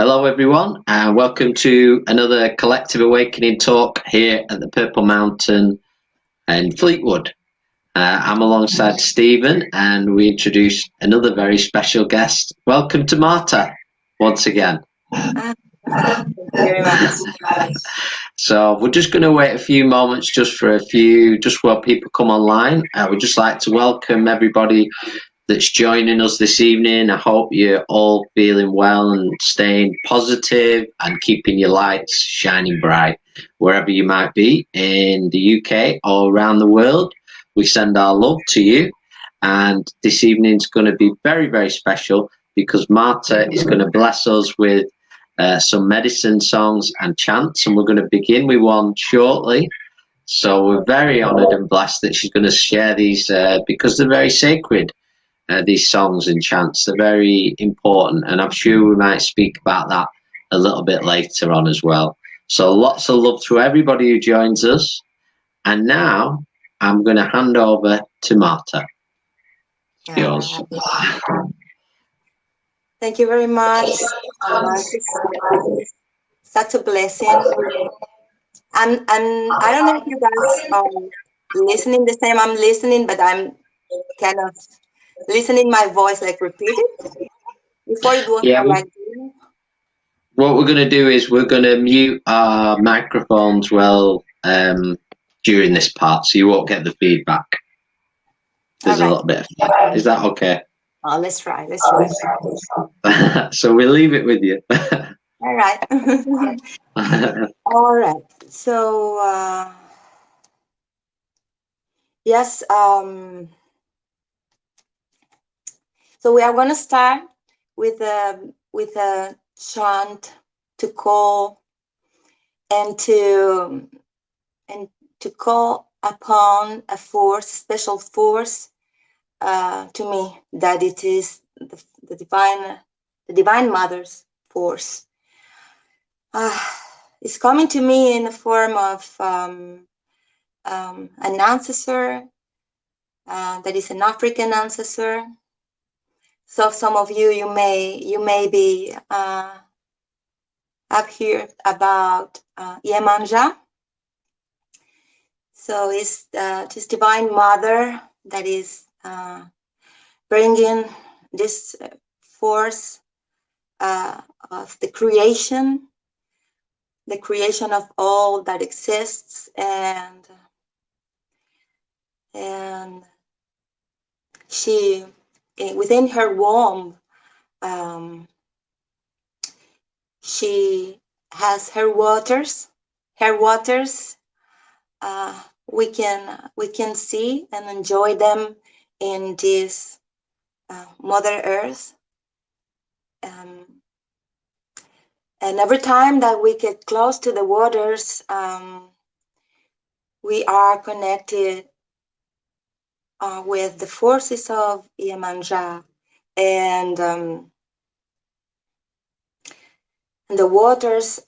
Hello, everyone, and welcome to another Collective Awakening talk here at the Purple Mountain in Fleetwood. I'm alongside Stephen, and we introduce another very special guest. Welcome to Marta once again. Thank you very much. So we're just going to wait a few moments just while people come online. We'd just like to welcome everybody that's joining us this evening. I hope you're all feeling well and staying positive and keeping your lights shining bright wherever you might be in the UK or around the world. We send our love to you, and this evening's going to be very, very special because Marta is going to bless us with some medicine songs and chants, and we're going to begin with one shortly. So we're very honoured and blessed that she's going to share these because they're very sacred. These songs and chants are very important, and I'm sure we might speak about that a little bit later on as well. So lots of love to everybody who joins us. And now I'm going to hand over to Marta. Yours. Thank you very much. Such a blessing. And I don't know if you guys are listening the same I'm listening, but I'm kind of listening my voice like repeated before you go. Yeah. What we're going to do is we're going to mute our microphones during this part, so you won't get the feedback. There's a little bit of feedback. Is that okay? Oh, let's try. So we'll leave it with you. All right. All right. So yes. So we are going to start with a chant to call and to call upon a force, special force, to me, that it is the divine mother's force. It's coming to me in the form of an ancestor that is an African ancestor. So some of you may be have heard about Yemanja. So it's this divine mother that is bringing this force of the creation of all that exists, and she, within her womb, she has her waters. We can see and enjoy them in this Mother Earth. And every time that we get close to the waters, we are connected with the forces of Yemanja, and the waters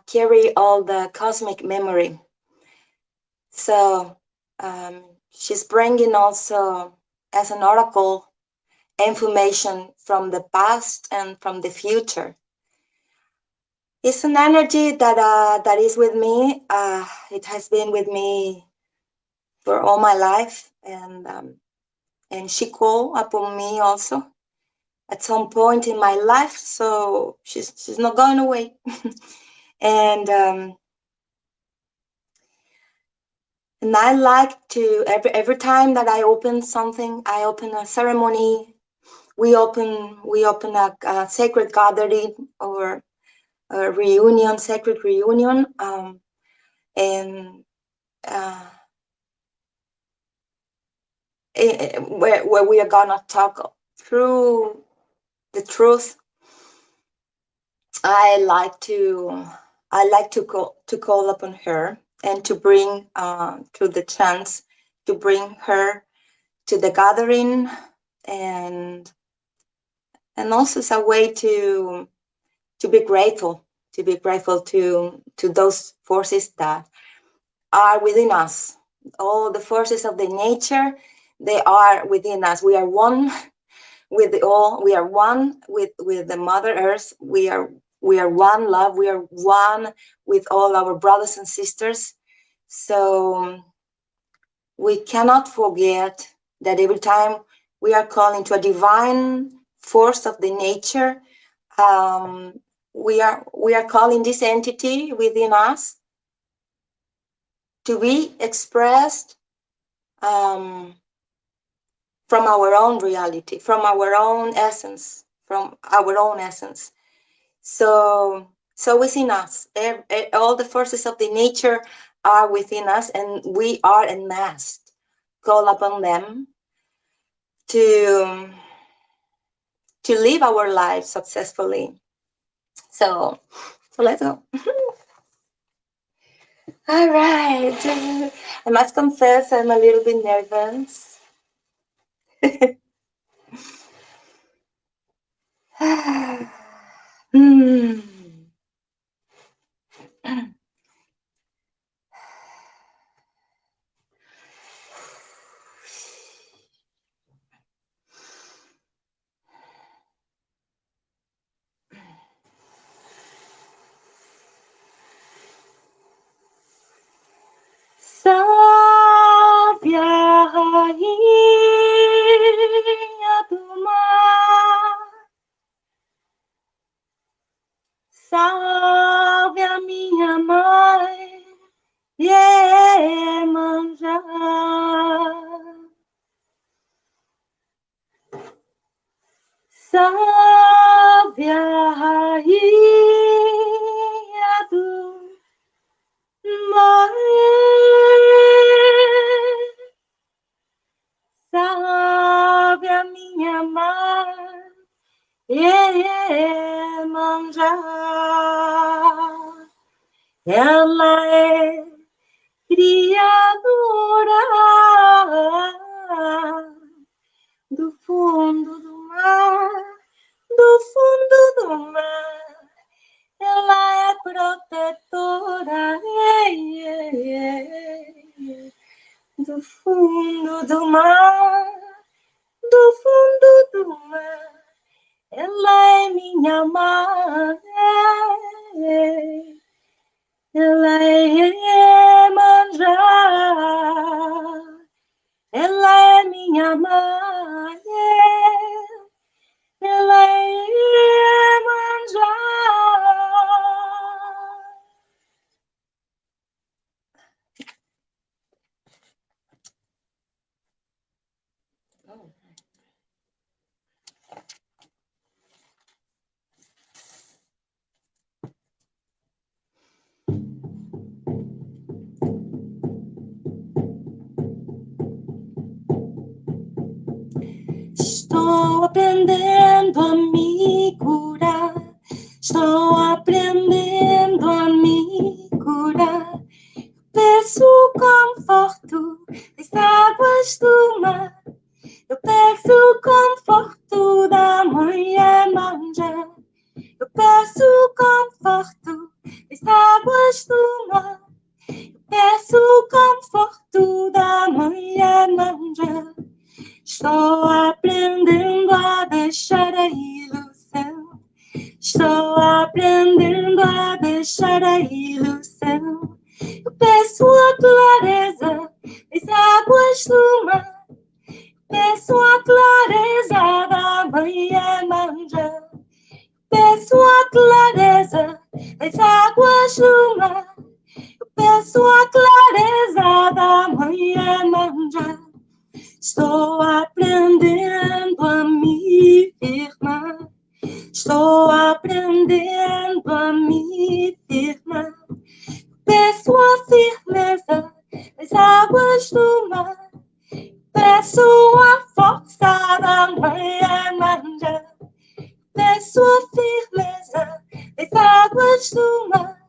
carry all the cosmic memory. So she's bringing also, as an oracle, information from the past and from the future. It's an energy that is with me. It has been with me for all my life, and she called upon me also at some point in my life. So she's not going away. And I like to, every time that I open something, I open a ceremony, we open a sacred gathering or a reunion, sacred reunion, and where we are gonna talk through the truth. I like to call upon her and to bring through the chants, to bring her to the gathering, and also it's a way to be grateful to those forces that are within us. All the forces of the nature, they are within us. We are one with the all. We are one with the Mother Earth. We are We are one love. We are one with all our brothers and sisters. So we cannot forget that every time we are calling to a divine force of the nature, we are calling this entity within us to be expressed from our own reality, from our own essence, So within us, all the forces of the nature are within us, and we are en masse. Call upon them to live our lives successfully. So let's go. All right. I must confess I'm a little bit nervous. Salve a rainha do mar, salve a minha mãe, Iemanjá. Salve a rainha do mar, salve a minha mãe, Iemanjá. Ela é criadora do fundo do mar, do fundo do mar. Ela é protetora do fundo do mar, do fundo do mar. Ela é minha mãe, ela é Iemanjá, ela é minha mãe, ela é Iemanjá. Estou aprendendo a me curar, estou aprendendo a me curar. Peço conforto das águas do mar, eu peço conforto da mãe Iemanjá. Eu peço conforto das águas do mar, eu peço conforto da mãe Iemanjá. Estou aprendendo a deixar a ilusão. Estou aprendendo a deixar a ilusão. Eu peço a clareza das águas do mar. Peço a clareza da mãe Iemanjá. Peço a clareza das águas do mar. Eu peço a clareza da mãe Iemanjá. Estou aprendendo a me firmar. Estou aprendendo a me firmar. Peço a firmeza das águas do mar. Peço a força da mãe Iemanjá. Peço a firmeza das águas do mar.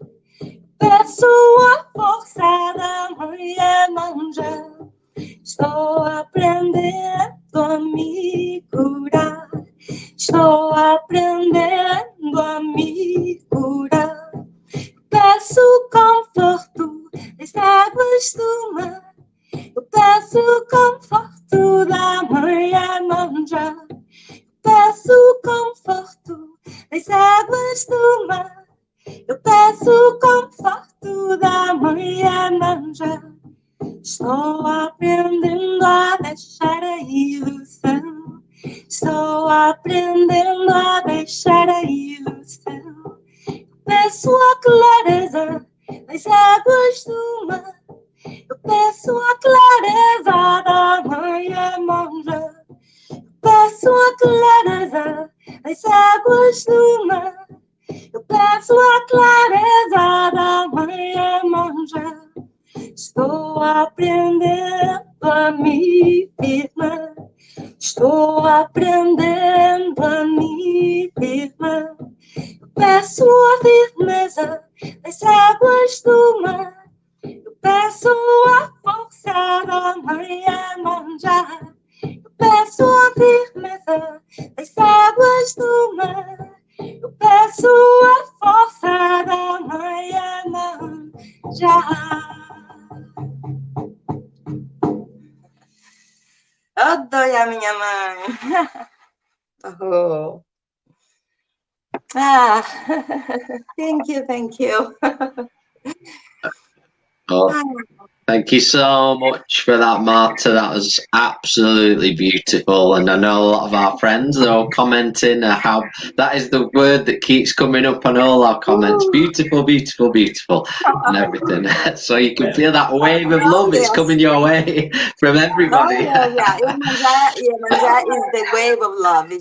Peço a força da mãe Iemanjá. Estou aprendendo a me curar. Estou aprendendo a me curar. Peço conforto das águas do mar. Eu peço conforto da mãe Iemanjá. Peço conforto as águas do mar. Eu peço o conforto da manhã manja. Estou aprendendo a deixar a ilusão. Estou aprendendo a deixar a ilusão. Peço a clareza das águas do mar. Eu peço a clareza da manhã manja. Peço a clareza das águas do mar. Eu peço a clareza da manhã manja. Estou aprendendo a me firmar. Estou aprendendo a me firmar. Eu peço a firmeza das águas do mar. Eu peço a força da manhã manja. Eu peço a firmeza das águas do mar. Eu peço a força da manhã manja. Eu dou a minha mãe. Oh. Ah, thank you. Oh, thank you so much for that, Marta. That was absolutely beautiful. And I know a lot of our friends are all commenting how that is the word that keeps coming up on all our comments. Beautiful, beautiful, beautiful, and everything. So you can feel that wave of love that's coming your way from everybody. Yeah. Iemanjá is the wave of love.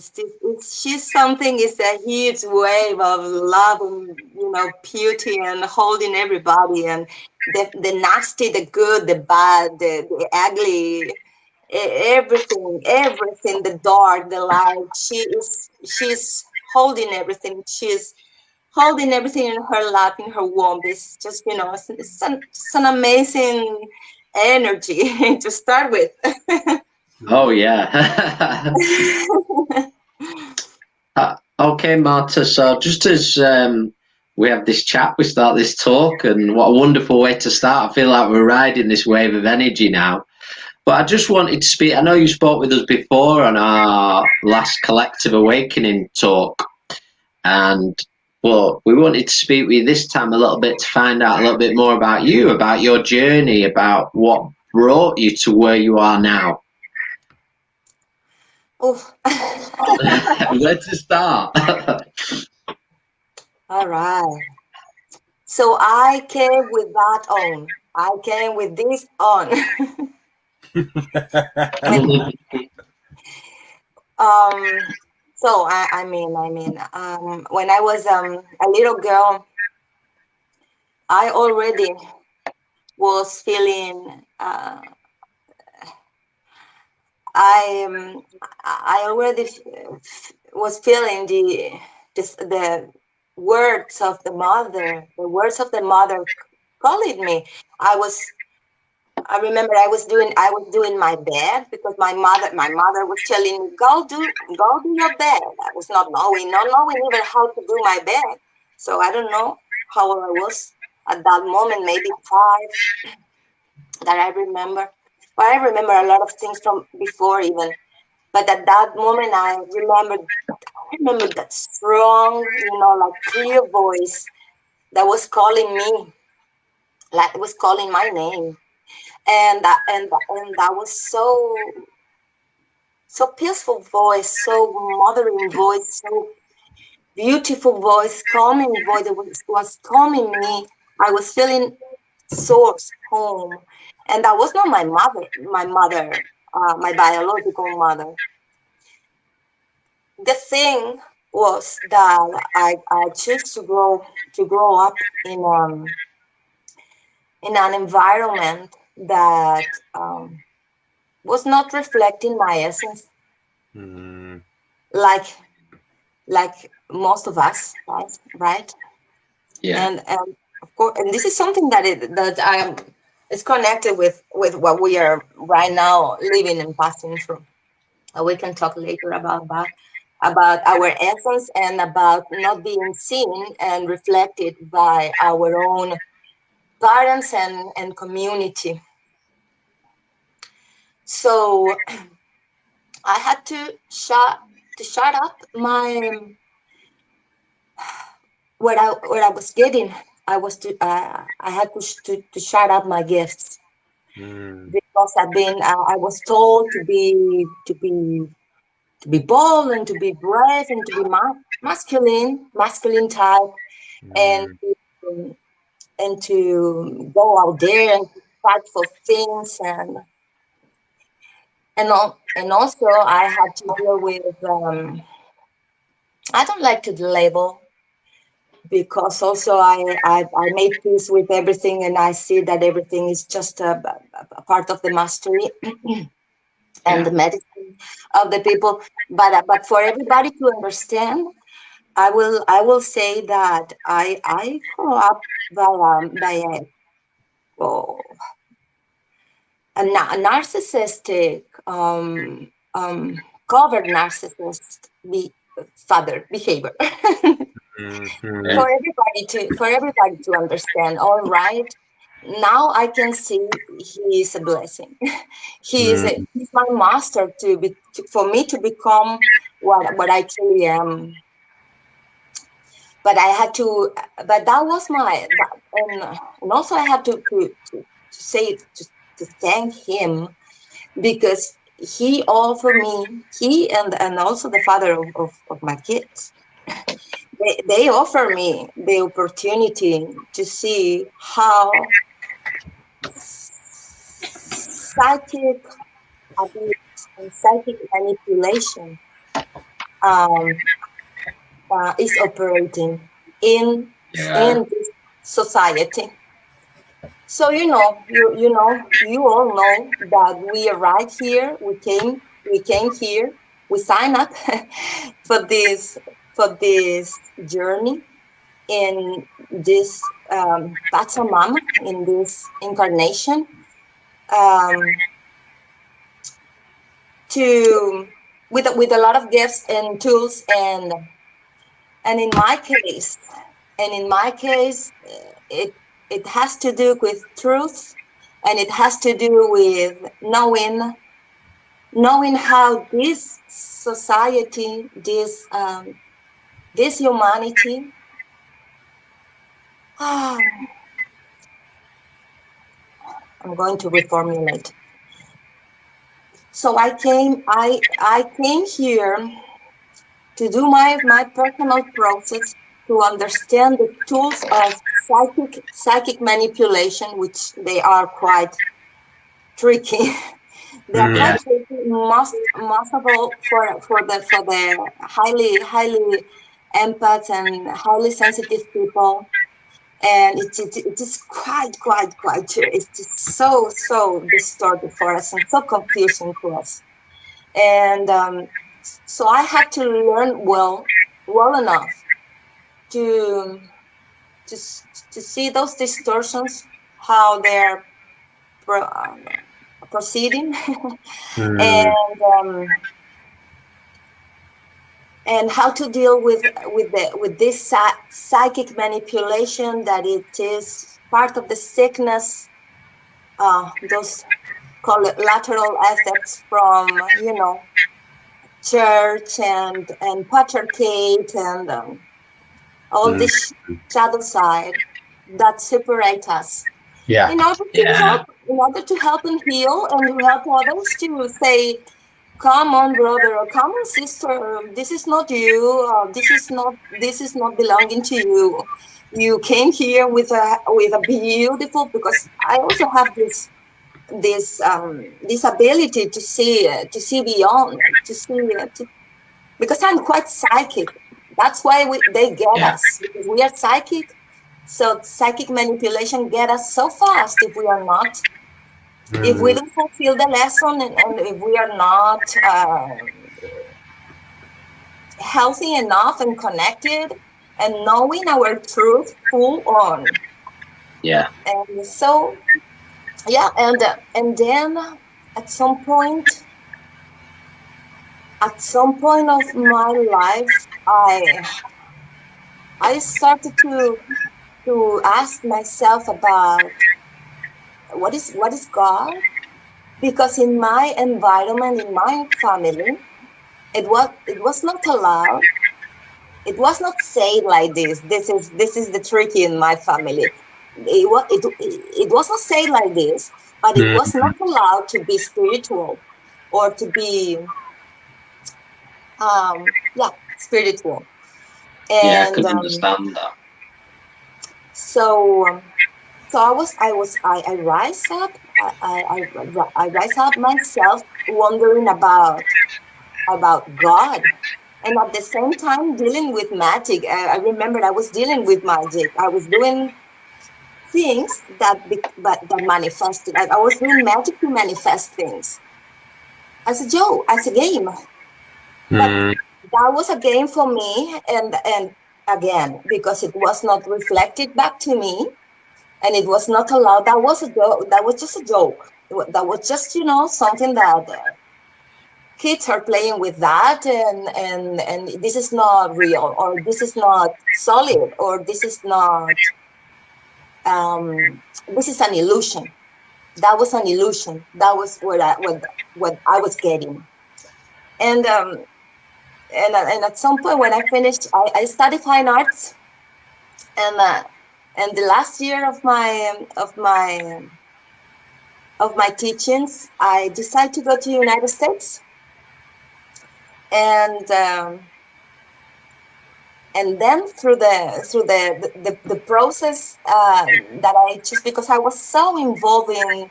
She's something. It's a huge wave of love and beauty and holding everybody and the nasty, the good, the bad, the ugly, everything, the dark, the light. She's holding everything. She's holding everything in her lap, in her womb. It's just it's an amazing energy to start with. Oh yeah. Okay, Marta. So just as we have this chat, we start this talk, and what a wonderful way to start. I feel like we're riding this wave of energy now. But I just wanted to speak. I know you spoke with us before on our last Collective Awakening talk, and well, we wanted to speak with you this time a little bit to find out a little bit more about you, about your journey, about what brought you to where you are now. Oh. Where to start? All right. So I came with that on. I came with this on. So I mean, when I was a little girl, I already was feeling. I already was feeling the words of the mother. The words of the mother calling me. I remember I was doing my bed because my mother was telling me go do your bed. I was not knowing even how to do my bed. So I don't know how old I was at that moment, maybe 5 that I remember. But I remember a lot of things from before even. But at that moment I remember that strong, like clear voice that was calling me, like it was calling my name. And that was so peaceful voice, so mothering voice, so beautiful voice, calming voice that was calming me. I was feeling source home, and that was not my mother, my biological mother. The thing was that I chose to grow up in an environment that was not reflecting my essence, like most of us, right? Yeah. And of course, and this is something that I am is connected with what we are right now living and passing through. We can talk later about that, about our essence and about not being seen and reflected by our own parents and community. So I had to shut up what I was getting, I had to shut up my gifts because I was told to be bold and to be brave and to be masculine type, and and to go out there and to fight for things, and also I had to deal with I don't like to label, because also I made peace with everything, and I see that everything is just a part of the mastery and the medicine of the people. But for everybody to understand, I will say that I grew up by oh, a narcissistic covered narcissist father behavior. For everybody to understand. All right, now I can see he is a blessing. He's my master for me to become what I truly am. But I had to, but that was and also I have to say, to thank him, because he offered me, he and also the father of my kids, they offer me the opportunity to see how psychic abuse and psychic manipulation um, is operating in this society. So you all know that we arrived here. We came here. We signed up for this journey in this Pachamama, in this incarnation, to with a lot of gifts and tools, and in my case, it has to do with truth, and it has to do with knowing how this society, this humanity, I'm going to reformulate. So I came here to do my personal process, to understand the tools of psychic manipulation, which they are quite tricky. They are quite tricky, most of all for the highly empath and highly sensitive people. And it is quite it's just so distorted for us and so confusing to us. And so I had to learn well enough to see those distortions, how they're proceeding, and how to deal with this psychic manipulation, that it is part of the sickness, those collateral effects from church and patriarchate and all this shadow side that separate us. In order to help and heal, and to help others to say, come on, brother, or come on, sister, this is not you. This is not belonging to you. You came here with a beautiful, because I also have this ability to see beyond, because I'm quite psychic. That's why they get us, because we are psychic. So psychic manipulation get us so fast if we are not. If we don't fulfill the lesson, and if we are not healthy enough and connected and knowing our truth full on. And so, and then at some point of my life, I started to ask myself about what is God, because in my environment, in my family, it was not allowed It was not said like this. This is the tricky in my family. It was not said like this, but it was not allowed to be spiritual or to be spiritual. Yeah, I And can understand that. so I rise up. I rise up myself, wondering about God, and at the same time dealing with magic. I remember I was dealing with magic. I was doing things that manifested. I was doing magic to manifest things as a joke, as a game. But that was a game for me, and again, because it was not reflected back to me, and it was not allowed. That was a joke. That was just a joke. That was just something that kids are playing with that, and this is not real, or this is not solid, or this is not. This is an illusion. That was an illusion. That was what I was getting, and and at some point when I finished, I studied fine arts, and the last year of my teachings, I decided to go to the United States, and then through the process that I just because I was so involved in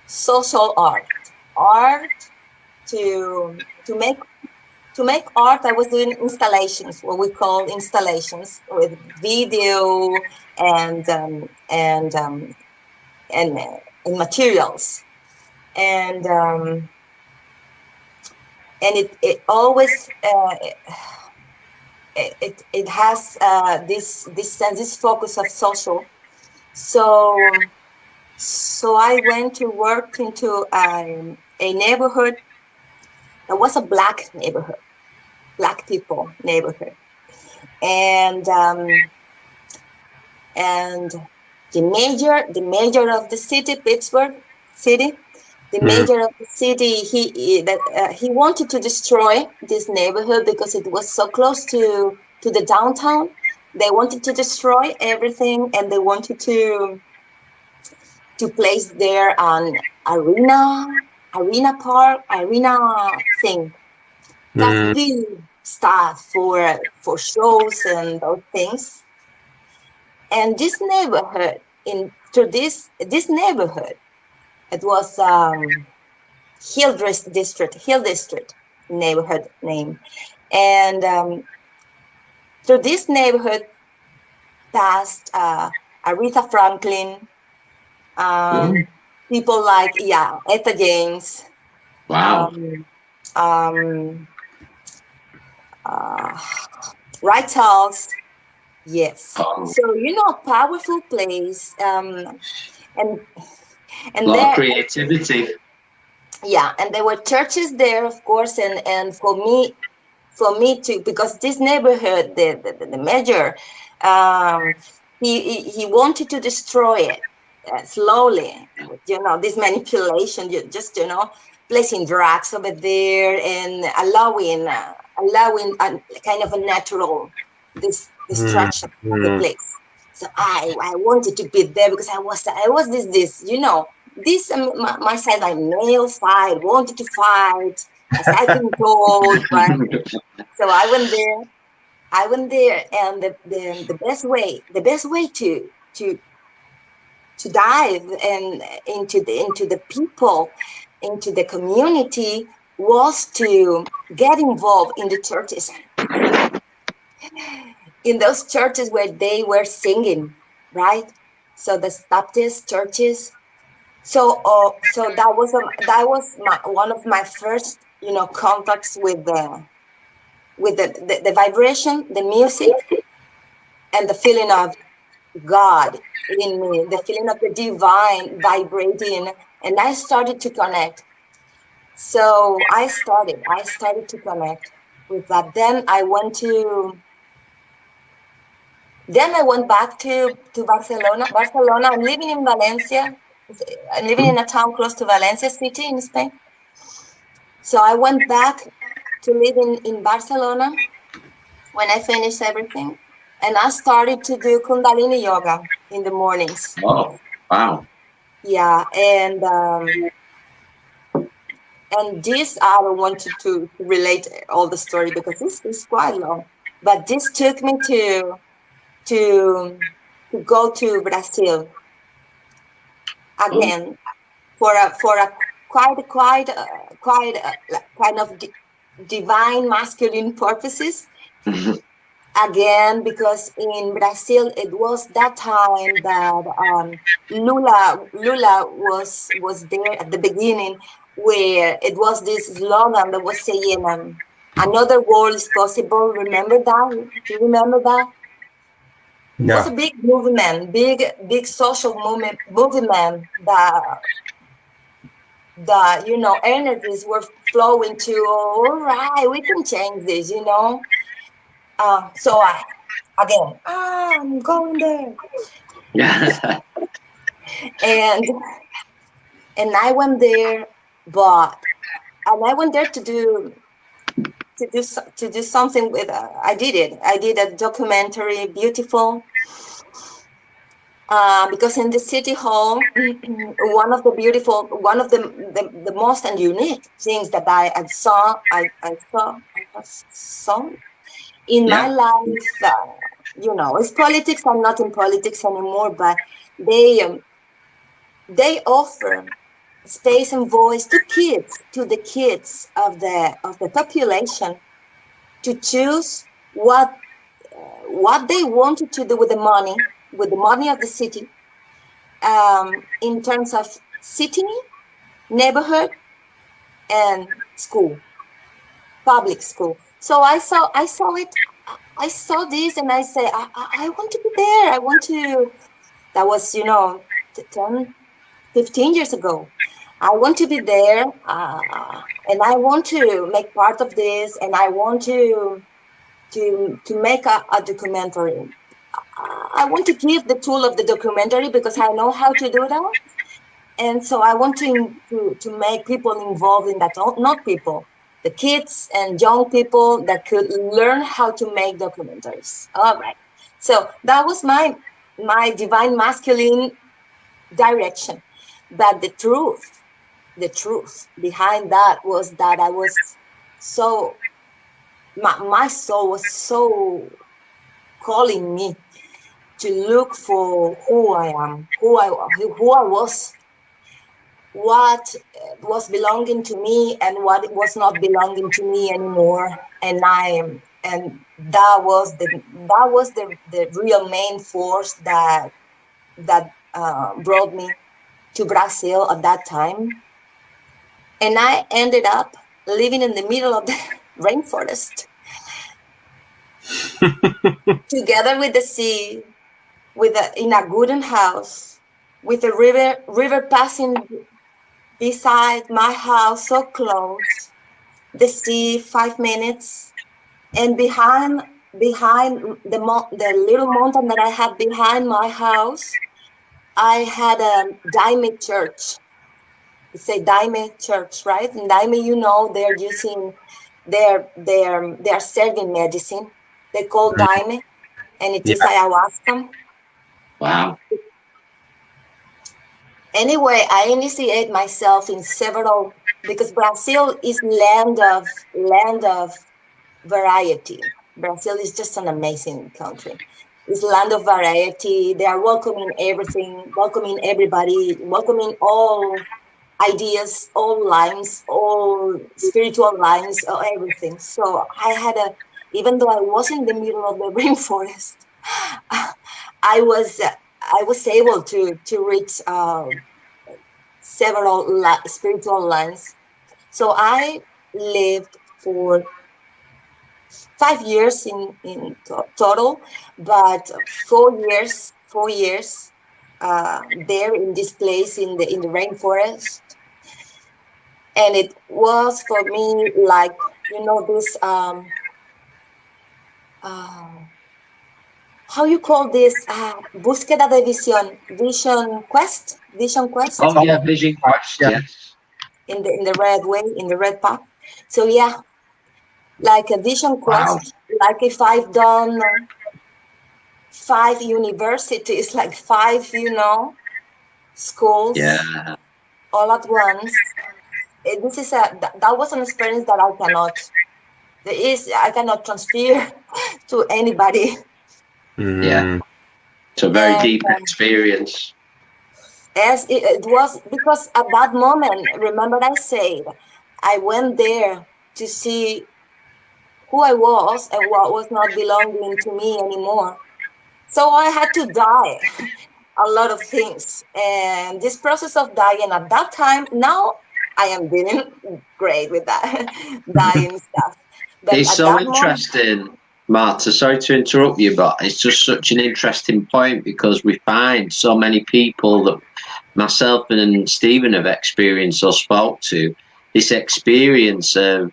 social art to make art. I was doing installations, what we call installations, with video and um, and um, and, uh, and materials, and it always it has this sense, this focus of social. So I went to work into a neighborhood that was a black neighborhood, black people neighborhood, and the mayor of the city, Pittsburgh city, the mayor of the city, he wanted to destroy this neighborhood because it was so close to the downtown. They wanted to destroy everything, and they wanted to place there an arena park, arena thing, that big stuff for shows and those things. And this neighborhood, through this neighborhood, it was Hill District neighborhood name, and through this neighborhood passed Aretha Franklin, people like Etta James, Wow. Ray Charles. Yes. Oh, So powerful place, and a lot of creativity. Yeah, and there were churches there, of course, and for me too, because this neighborhood, the mayor, he wanted to destroy it slowly. This manipulation, just placing drugs over there and allowing a kind of a natural destruction of the place. So I wanted to be there because I was this this my side, my male side, wanted to fight, as I've been told, right? So I went there, and the best way to dive and into the people, into the community, was to get involved in the churches, in those churches where they were singing, right? So the Baptist churches. So that was one of my first contacts with the vibration, the music, and the feeling of God in me, the feeling of the divine vibrating, and I started to connect. So I started to connect with that. Then I went back to Barcelona. I'm living in Valencia. I'm living in a town close to Valencia city in Spain. So I went back to live in Barcelona, when I finished everything, and I started to do Kundalini yoga in the mornings. Oh, wow. Yeah, and this I don't want to relate all the story because this is quite long. But this took me to go to Brazil Oh. again for a quite kind of divine masculine purposes again, because in Brazil it was that time that Lula was there at the beginning, where it was this slogan that was saying another world is possible. Remember that? Do you remember that? It was Yeah. a big movement, big social movement that energies were flowing to. All right, we can change this. So again, I'm going there, Yeah. and I went there, but and I went there to do something with. I did it. I did a documentary, beautiful. Because in the city hall, one of the most and unique things that I saw in my Yeah. life, it's politics. I'm not in politics anymore, but they um, they offer space and voice to the kids of the population to choose what they wanted to do with the money of the city, in terms of city, neighborhood, and school, public school. So I saw this, and I say, I want to be there. I want to. That was 10, 15 years ago. I want to be there, and I want to make part of this, and I want to make a documentary. I want to give the tool of the documentary because I know how to do that, and so I want to make people involved in that. Not people, the kids and young people that could learn how to make documentaries. All right. So that was my divine masculine direction, but the truth behind that was that I was so my soul was so calling me to look for who I am, who I was, what was belonging to me, and what was not belonging to me anymore. And that was the real main force that brought me to Brazil at that time. And I ended up living in the middle of the rainforest, together with the sea, in a wooden house, with a river passing beside my house, so close, the sea 5 minutes, and behind the little mountain that I had behind my house, I had a Daime church. It's a Daime church, right? And Daime, they're using, they're serving medicine. They call Daime, and it is Yeah. ayahuasca. Wow. Anyway, I initiate myself in several, because Brazil is land of variety. Brazil is just an amazing country. It's land of variety. They are welcoming everything, welcoming everybody, welcoming all ideas, all lines, all spiritual lines, everything. So even though I was in the middle of the rainforest, I was able to reach several spiritual lines. So I lived for 5 years in total, but 4 years there in this place in the rainforest. And it was for me like, this, how you call this, búsqueda de vision quest, Oh, yeah. Vision Quest. Yeah. Yes. in the red way, in the red path. So yeah, like a vision Wow. quest. Like if I've done 5 universities, like 5, schools Yeah. all at once. This is that was an experience that I cannot transfer to anybody. Yeah. It's a very And deep experience. as it was, because at that moment, remember I said, I went there to see who I was and what was not belonging to me anymore. So I had to die a lot of things. And this process of dying at that time, now I am dealing great with that dying stuff. But It's at so that moment, interesting, Marta. Sorry to interrupt you, but it's just such an interesting point because we find so many people that myself and Stephen have experienced or spoke to this experience of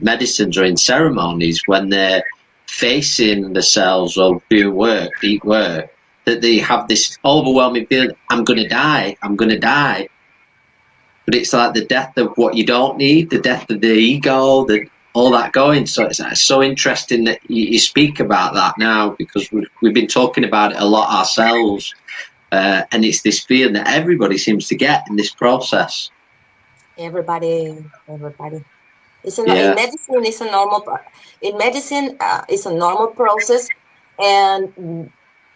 medicines or in ceremonies when they're facing themselves or doing work, deep work, that they have this overwhelming feeling, I'm going to die, I'm going to die. But it's like the death of what you don't need, the death of the ego, all that going. So it's so interesting that you speak about that now because we've been talking about it a lot ourselves. And it's this feeling that everybody seems to get in this process. everybody. In Yeah, medicine, it's a normal. In medicine, it's a normal process, and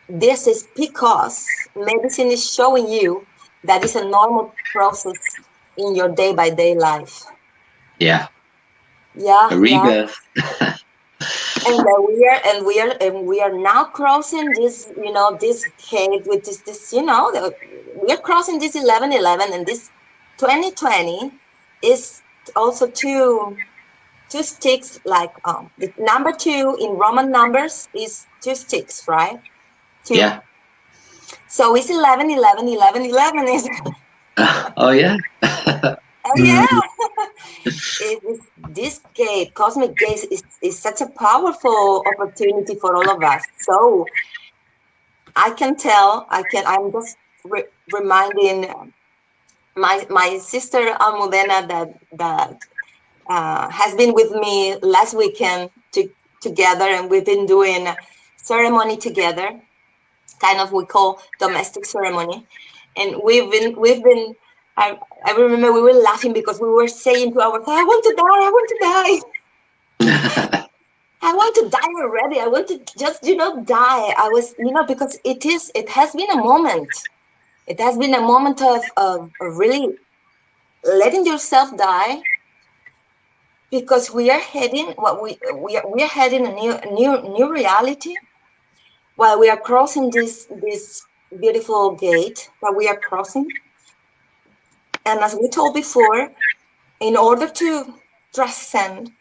this is because medicine is showing you that it's a normal process in your day-by-day life. yeah, Yeah, a yeah. rebirth. And we are now crossing this, this gate with this, we are crossing this 1111, and this 2020 is also two sticks, like the number 2 in Roman numbers is 2 sticks, right? 2. Yeah. So it's 11 11 11 11 is Oh yeah. oh yeah. This gate, cosmic gate, is such a powerful opportunity for all of us. So I'm just reminding my sister Almudena that has been with me last weekend together, and we've been doing ceremony together, kind of we call domestic ceremony, and we've been. I remember we were laughing because we were saying to ourselves, "I want to die, I want to die." I want to die already. I want to just, die. I was, because it has been a moment. It has been a moment of really letting yourself die, because we are heading we are heading a new reality while we are crossing this beautiful gate that we are crossing. And as we told before, in order to transcend,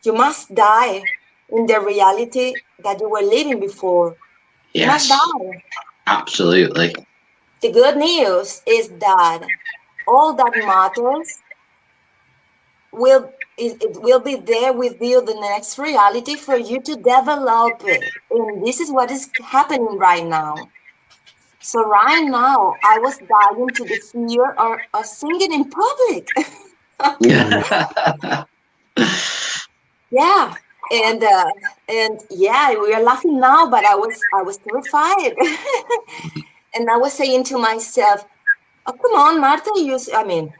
you must die in the reality that you were living before. You must Yes, die. absolutely. The good news is that all that matters it will be there with you, the next reality, for you to develop it. And this is what is happening right now. So right now, I was dying to the fear of singing in public. Yeah, and yeah, we are laughing now, but I was terrified. And I was saying to myself, "Oh, come on, Marta, I mean,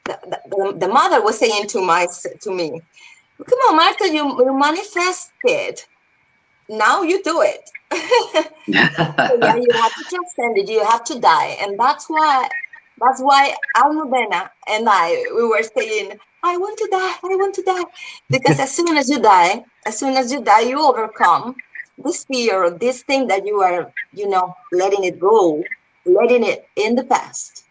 the mother was saying to me, come on, Marta, you manifested. Now you do it." So yeah, you have to transcend it. You have to die, and that's why Almudena and we were saying, "I want to die. I want to die," because as soon as you die, you overcome this fear of this thing that you are, letting it go, letting it in the past,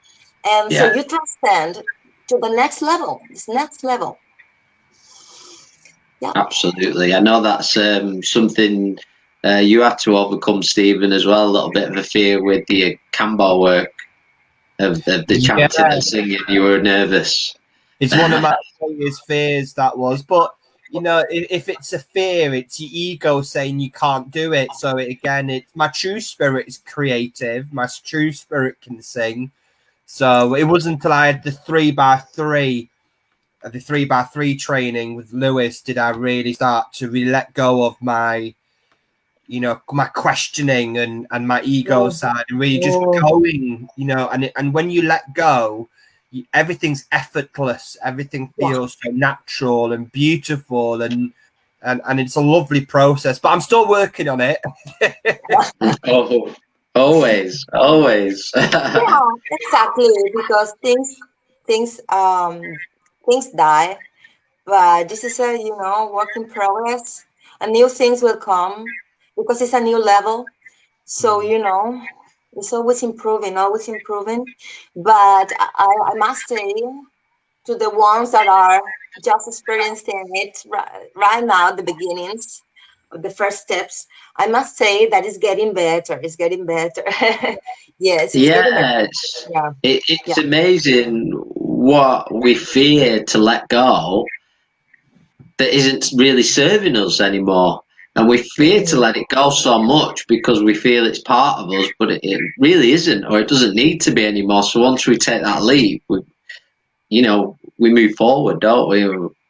and so Yeah, you transcend to the next level. This next level. Yeah. absolutely. I know that's something you had to overcome, Stephen, as well. A little bit of a fear with the Kambo work of the Yeah, chanting and singing. You were nervous. it's one of my biggest fears, that was. But if it's a fear, it's your ego saying you can't do it. So it's my true spirit is creative. My true spirit can sing. So it wasn't until I had the 3x3 the 3x3 training with Lewis did I really start to really let go of my, you know, my questioning and my ego side, and really just going, you know, and when you let go, everything's effortless, everything feels so natural and beautiful, and it's a lovely process, but I'm still working on it. Oh, always. Yeah, exactly. Because things die, but this is a work in progress. And new things will come because it's a new level. So it's always improving, always improving. But I must say to the ones that are just experiencing it right now, the beginnings, the first steps, I must say that it's getting better. It's getting better. Yes, it's getting better. Yes, Yeah, it's yeah, amazing what we fear to let go that isn't really serving us anymore. And we fear to mhm. let it go so much because we feel it's part of us, but it really isn't, or it doesn't need to be anymore. So once we take that leap, we move forward, don't we?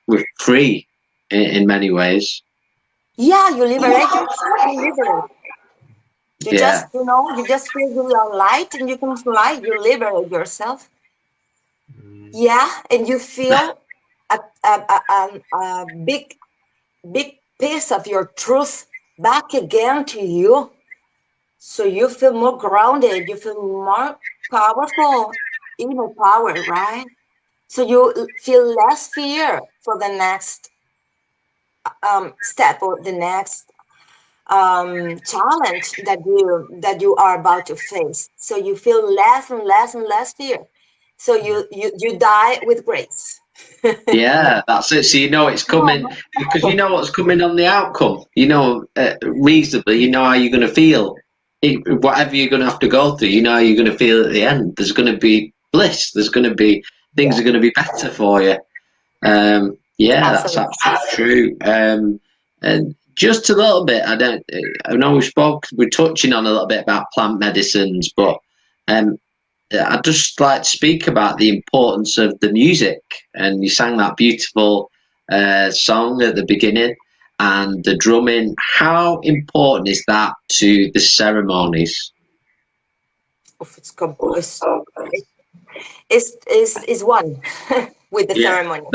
We're free in many ways. Yeah. You liberate yourself. You liberate. You Yeah, just you just feel you are light and you can fly. You liberate yourself. Yeah, and you feel a big piece of your truth back again to you. So you feel more grounded, you feel more powerful, inner power, right? So you feel less fear for the next step or the next challenge that you are about to face. So you feel less and less and less fear. So you die with grace. yeah, that's it. So you know it's coming because you know what's coming on the outcome. You know reasonably, you know how you're going to feel. Whatever you're going to have to go through, you know how you're going to feel at the end. There's going to be bliss. There's going to be things Yeah, are going to be better for you. Yeah, that's absolutely. absolutely true. And just a little bit, I know we're touching on a little bit about plant medicines, but um, I'd just like to speak about the importance of the music. And you sang that beautiful song at the beginning and the drumming. How important is that to the ceremonies? Oof, it's one with the Yeah. ceremony.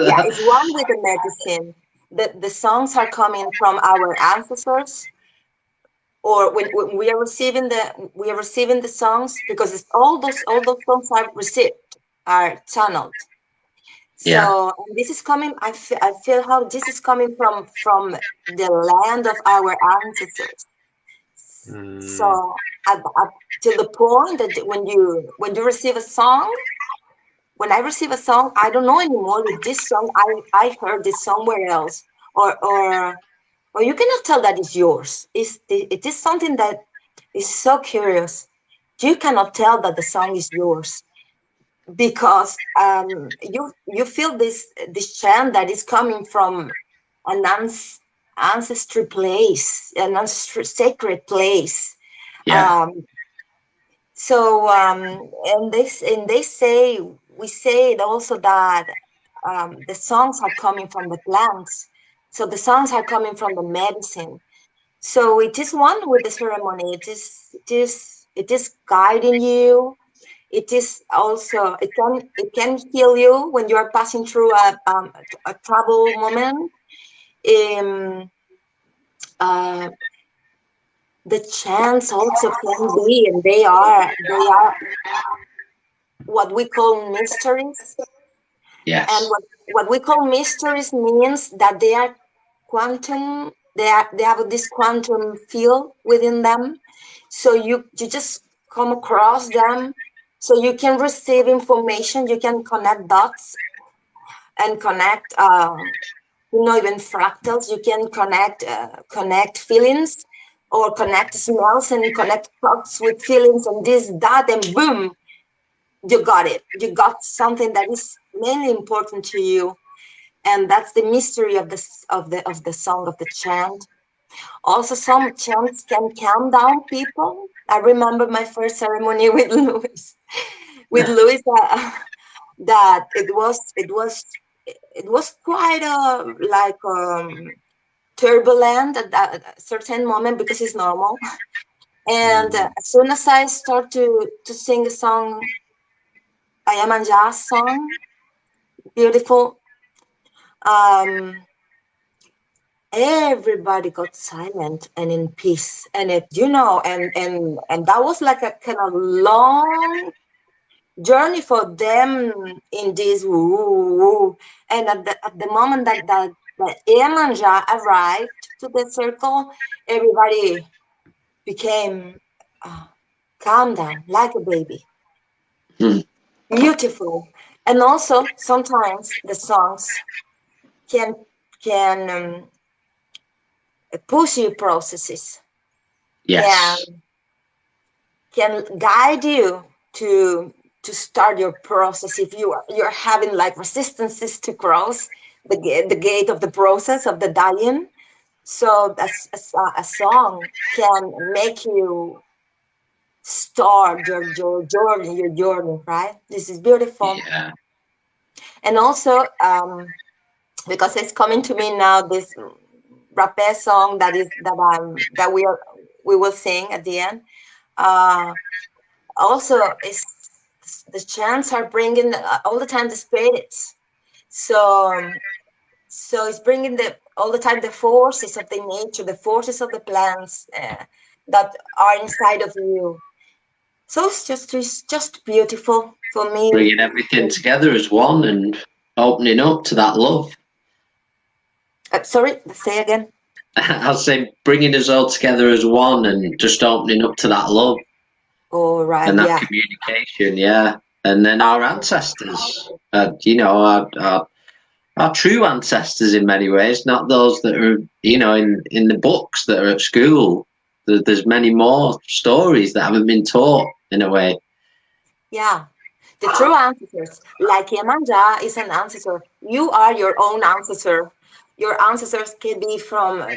Yeah, it's one with the medicine. The songs are coming from our ancestors, or when we are receiving the songs, because it's all those songs are received, are channeled. Yeah. So and this is coming. I feel how this is coming from the land of our ancestors. So at till the point that when you receive a song, when I receive a song, I don't know anymore if this song I heard this somewhere else, or you cannot tell that it's yours. It is something that is so curious. You cannot tell that the song is yours because you feel this chant that is coming from an ancestry place, an sacred place. Yeah. Um, so and they say we say it also that the songs are coming from the plants. So the songs are coming from the medicine. So it is one with the ceremony. It is guiding you. It is also it can heal you when you are passing through a trouble moment. Um, uh, the chants also can be, and they are what we call mysteries. And Yes. what we call mysteries means that they are quantum. They have this quantum field within them. So you just come across them. So you can receive information. You can connect dots and connect. Even fractals. You can connect feelings or connect smells and connect thoughts with feelings and this that and boom, you got it. You got something that is mainly important to you, and that's the mystery of the song, of the chant. Also, some chants can calm down people. I remember my first ceremony with Louis. With Louis, that it was it was quite like turbulent at a certain moment, because it's normal. And as soon as I start to sing a song, I am a jazz song, beautiful, everybody got silent and in peace. And it, and that was like a kind of long journey for them in this woo, woo. And at the moment that Emanja arrived to the circle, everybody became calm down like a baby. Beautiful. And also sometimes the songs can push you processes. Yes. Can guide you to start your process if you're having like resistances to cross the gate of the process of the dying. So a song can make you start your journey, right? This is beautiful. Yeah. And also because it's coming to me now, this rapé song that we will sing at the end. Also, is the chants are bringing all the time the spirits. So it's bringing all the time the forces of the nature, the forces of the plants that are inside of you. So it's just beautiful for me. Bringing everything together as one and opening up to that love. Sorry, say again. I'll say bringing us all together as one and just opening up to that love. Oh, right, And that yeah. communication, yeah. And then our ancestors, our true ancestors in many ways, not those that are, in the books that are at school. There's many more stories that haven't been taught in a way. Yeah. The true ancestors, like Yemanja is an ancestor. You are your own ancestor. Your ancestors can be from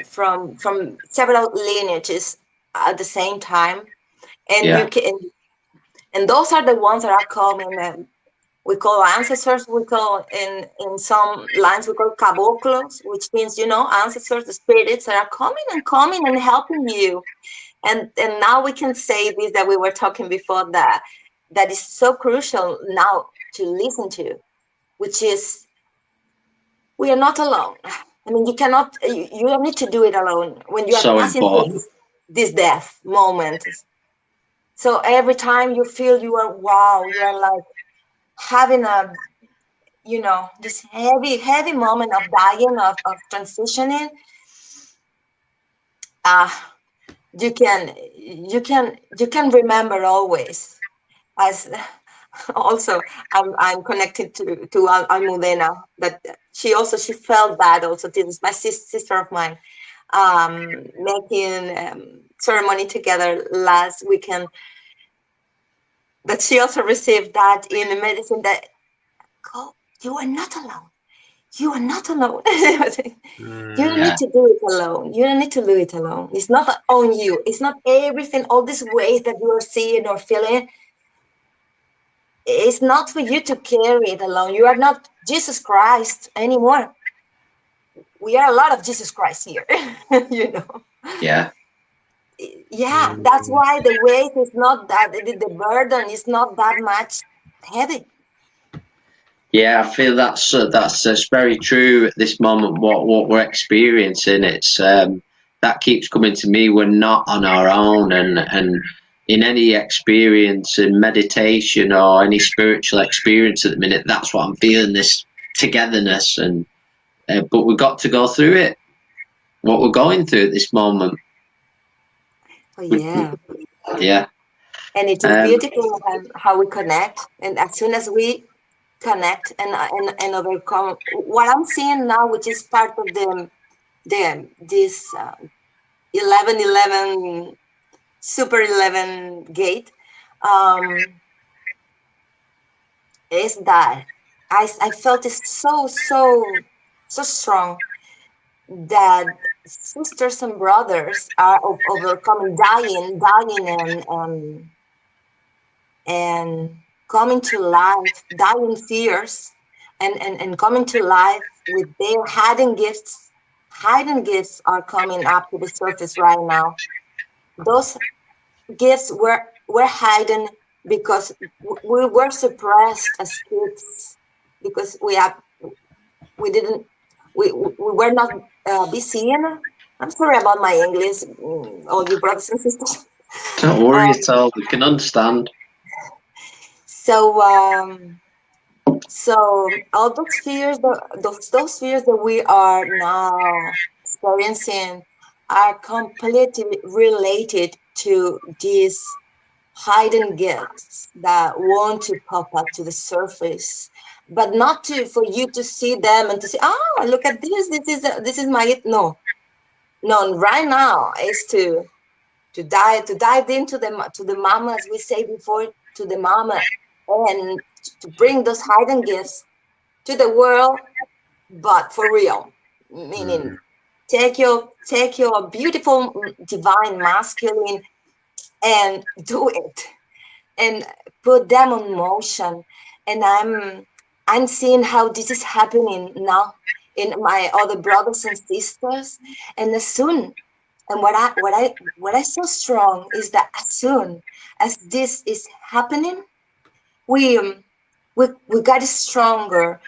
several lineages at the same time, and Yeah. you can, and those are the ones that are common. We call ancestors. We call in some lines we call caboclos, which means ancestors, the spirits that are coming and helping you. And now we can say this that we were talking before, that is so crucial now to listen to, which is we are not alone. I mean, you don't need to do it alone when you are So passing through important. this death moment. So every time you feel you are like having this heavy moment of dying, of transitioning, you can remember always as also I'm connected to Almudena, that she felt that also. This is my sister of mine, making ceremony together last weekend, that she also received that in the medicine that, oh, you are not alone. You are not alone. You don't Yeah. need to do it alone. You don't need to do it alone. It's not on you. It's not everything, all these ways that you are seeing or feeling. It's not for you to carry it alone. You are not Jesus Christ anymore. We are a lot of Jesus Christ here, you know. Yeah. Yeah, that's why the weight is not that, the burden is not that much heavy. Yeah, I feel that's very true at this moment. What we're experiencing, it's that keeps coming to me. We're not on our own, and in any experience in meditation or any spiritual experience at the minute, that's what I'm feeling, this togetherness. And but we've got to go through it. What we're going through at this moment. Oh, yeah. Yeah. And it is beautiful how we connect. And as soon as we connect and overcome what I'm seeing now, which is part of this 1111 super 11 gate, is that I felt it so strong that sisters and brothers are overcoming dying and coming to life, dying fears, and coming to life with their hidden gifts. Hidden gifts are coming up to the surface right now. Those gifts were hidden because we were suppressed as kids, because we didn't we were not be seen. I'm sorry about my English, all you brothers and sisters. Don't worry Um, at all. We can understand. so so all those fears, those fears that we are now experiencing, are completely related to these hidden gifts that want to pop up to the surface, but not to for you to see them and to say, oh, look at this, this is my gift. No, right now is to dive into the mama, as we say before, to the mama, and to bring those hidden gifts to the world, but for real, meaning take your beautiful divine masculine and do it, and put them on motion. And I'm seeing how this is happening now in my other brothers and sisters. And as soon, and what I so strong is that as soon as this is happening, we we got stronger.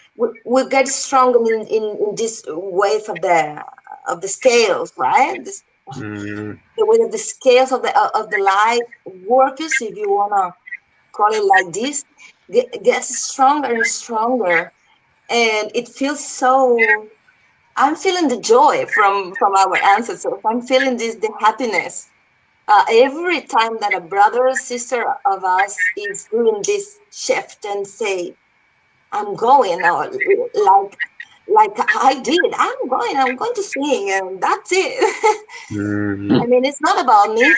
We get stronger in this wave of the scales, right? The way of the scales of the light workers, if you wanna call it like this, gets stronger and stronger, and it feels so. I'm feeling the joy from our ancestors. I'm feeling the happiness every time that a brother or sister of us is doing this shift and say, "I'm going," or like I did. I'm going to sing, and that's it. I mean, it's not about me.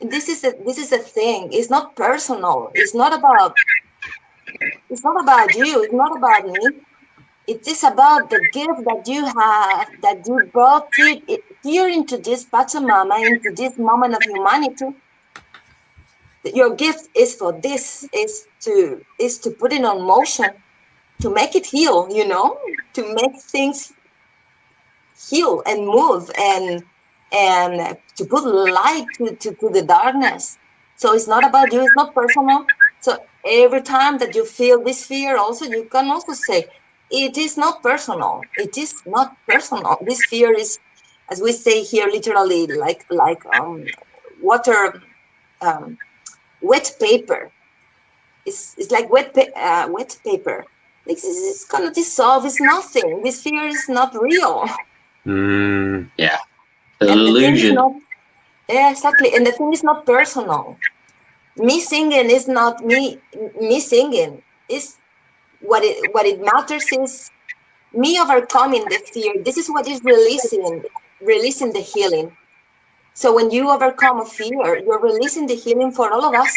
This is a thing. It's not personal. It's not about you. It's not about me. It is about the gift that you have, that you brought here into this Pachamama, into this moment of humanity. Your gift is for this, is to put it on motion, to make it heal, to make things heal and move, and to put light to the darkness. So it's not about you, it's not personal. So every time that you feel this fear, also you can also say, it is not personal. It is not personal. This fear is, as we say here, literally like water, wet paper. It's like wet paper. It's gonna dissolve. It's nothing. This fear is not real. Yeah. And An illusion. Yeah, exactly. And the thing is not personal. Me singing is not me singing. Is what it matters is me overcoming the fear. This is what is releasing the healing. So when you overcome a fear, you're releasing the healing for all of us.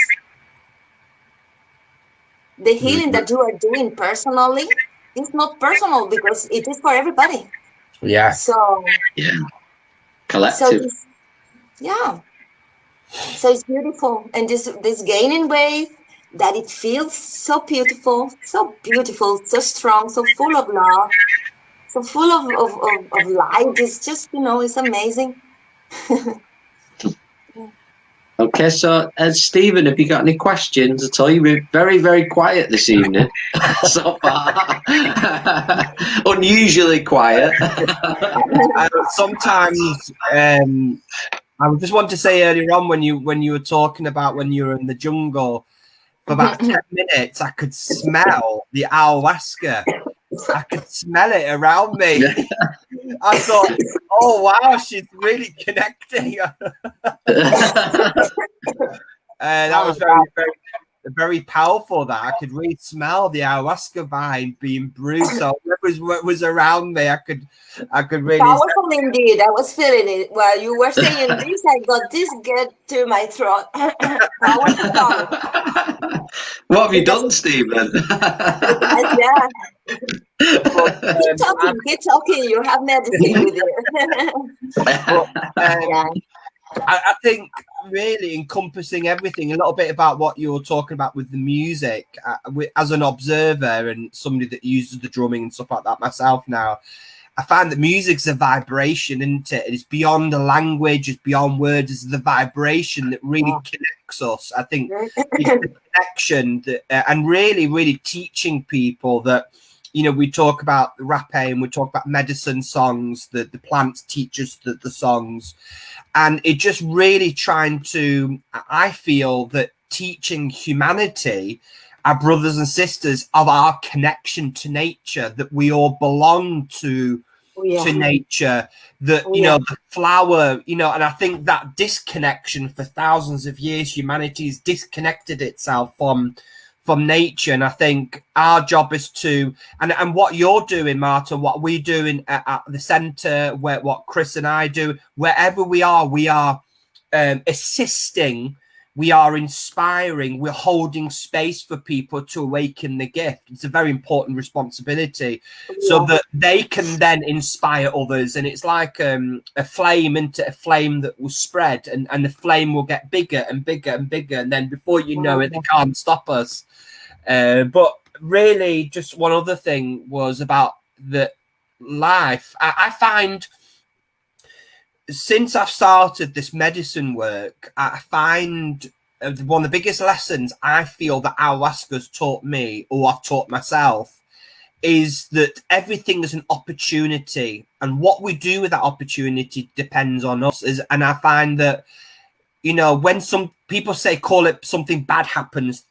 The healing that you are doing personally is not personal because it is for everybody. Yeah. So yeah. Collective. So it's beautiful, and this gaining wave, that it feels so beautiful, so strong, so full of love, so full of light. It's just, it's amazing. Okay, so Stephen, have you got any questions at all? You've been very, very quiet this evening so far. Unusually quiet. Sometimes I just want to say earlier on when you were talking about when you were in the jungle for about 10 minutes, I could smell the ayahuasca. I could smell it around me. I thought, oh wow, she's really connecting. That was very, very, very powerful. That I could really smell the ayahuasca vine being brewed. So what was around me, I could really powerful indeed. I was feeling it while you were saying this. I got this get to my throat. Powerful. What have you done, Stephen? Yeah. Keep talking. You have medicine with you. I think really encompassing everything. A little bit about what you were talking about with the music. As an observer and somebody that uses the drumming and stuff like that myself now, I find that music's a vibration, isn't it? It's beyond the language, it's beyond words. It's the vibration that really connects us. I think it's the connection that, and really, really teaching people that, you know, we talk about the rapé and we talk about medicine songs, the plants teach us the songs. And it just really trying to, I feel that teaching humanity, our brothers and sisters, of our connection to nature, that we all belong to nature, that, you know, the flower, you know, and I think that disconnection for thousands of years, humanity has disconnected itself from nature. And I think our job is to, and what you're doing, Marta, what we do at the centre, what Chris and I do, wherever we are assisting, we are inspiring, we're holding space for people to awaken the gift. It's a very important responsibility, so that they can then inspire others. And it's like a flame, into a flame that will spread, and the flame will get bigger and bigger and bigger, and then before you know it, they can't stop us. But really, just one other thing was about the life. I find, since I've started this medicine work, I find one of the biggest lessons I feel that ayahuasca's taught me, or I've taught myself, is that everything is an opportunity, and what we do with that opportunity depends on us. And I find that, you know, when some people say, call it something bad happens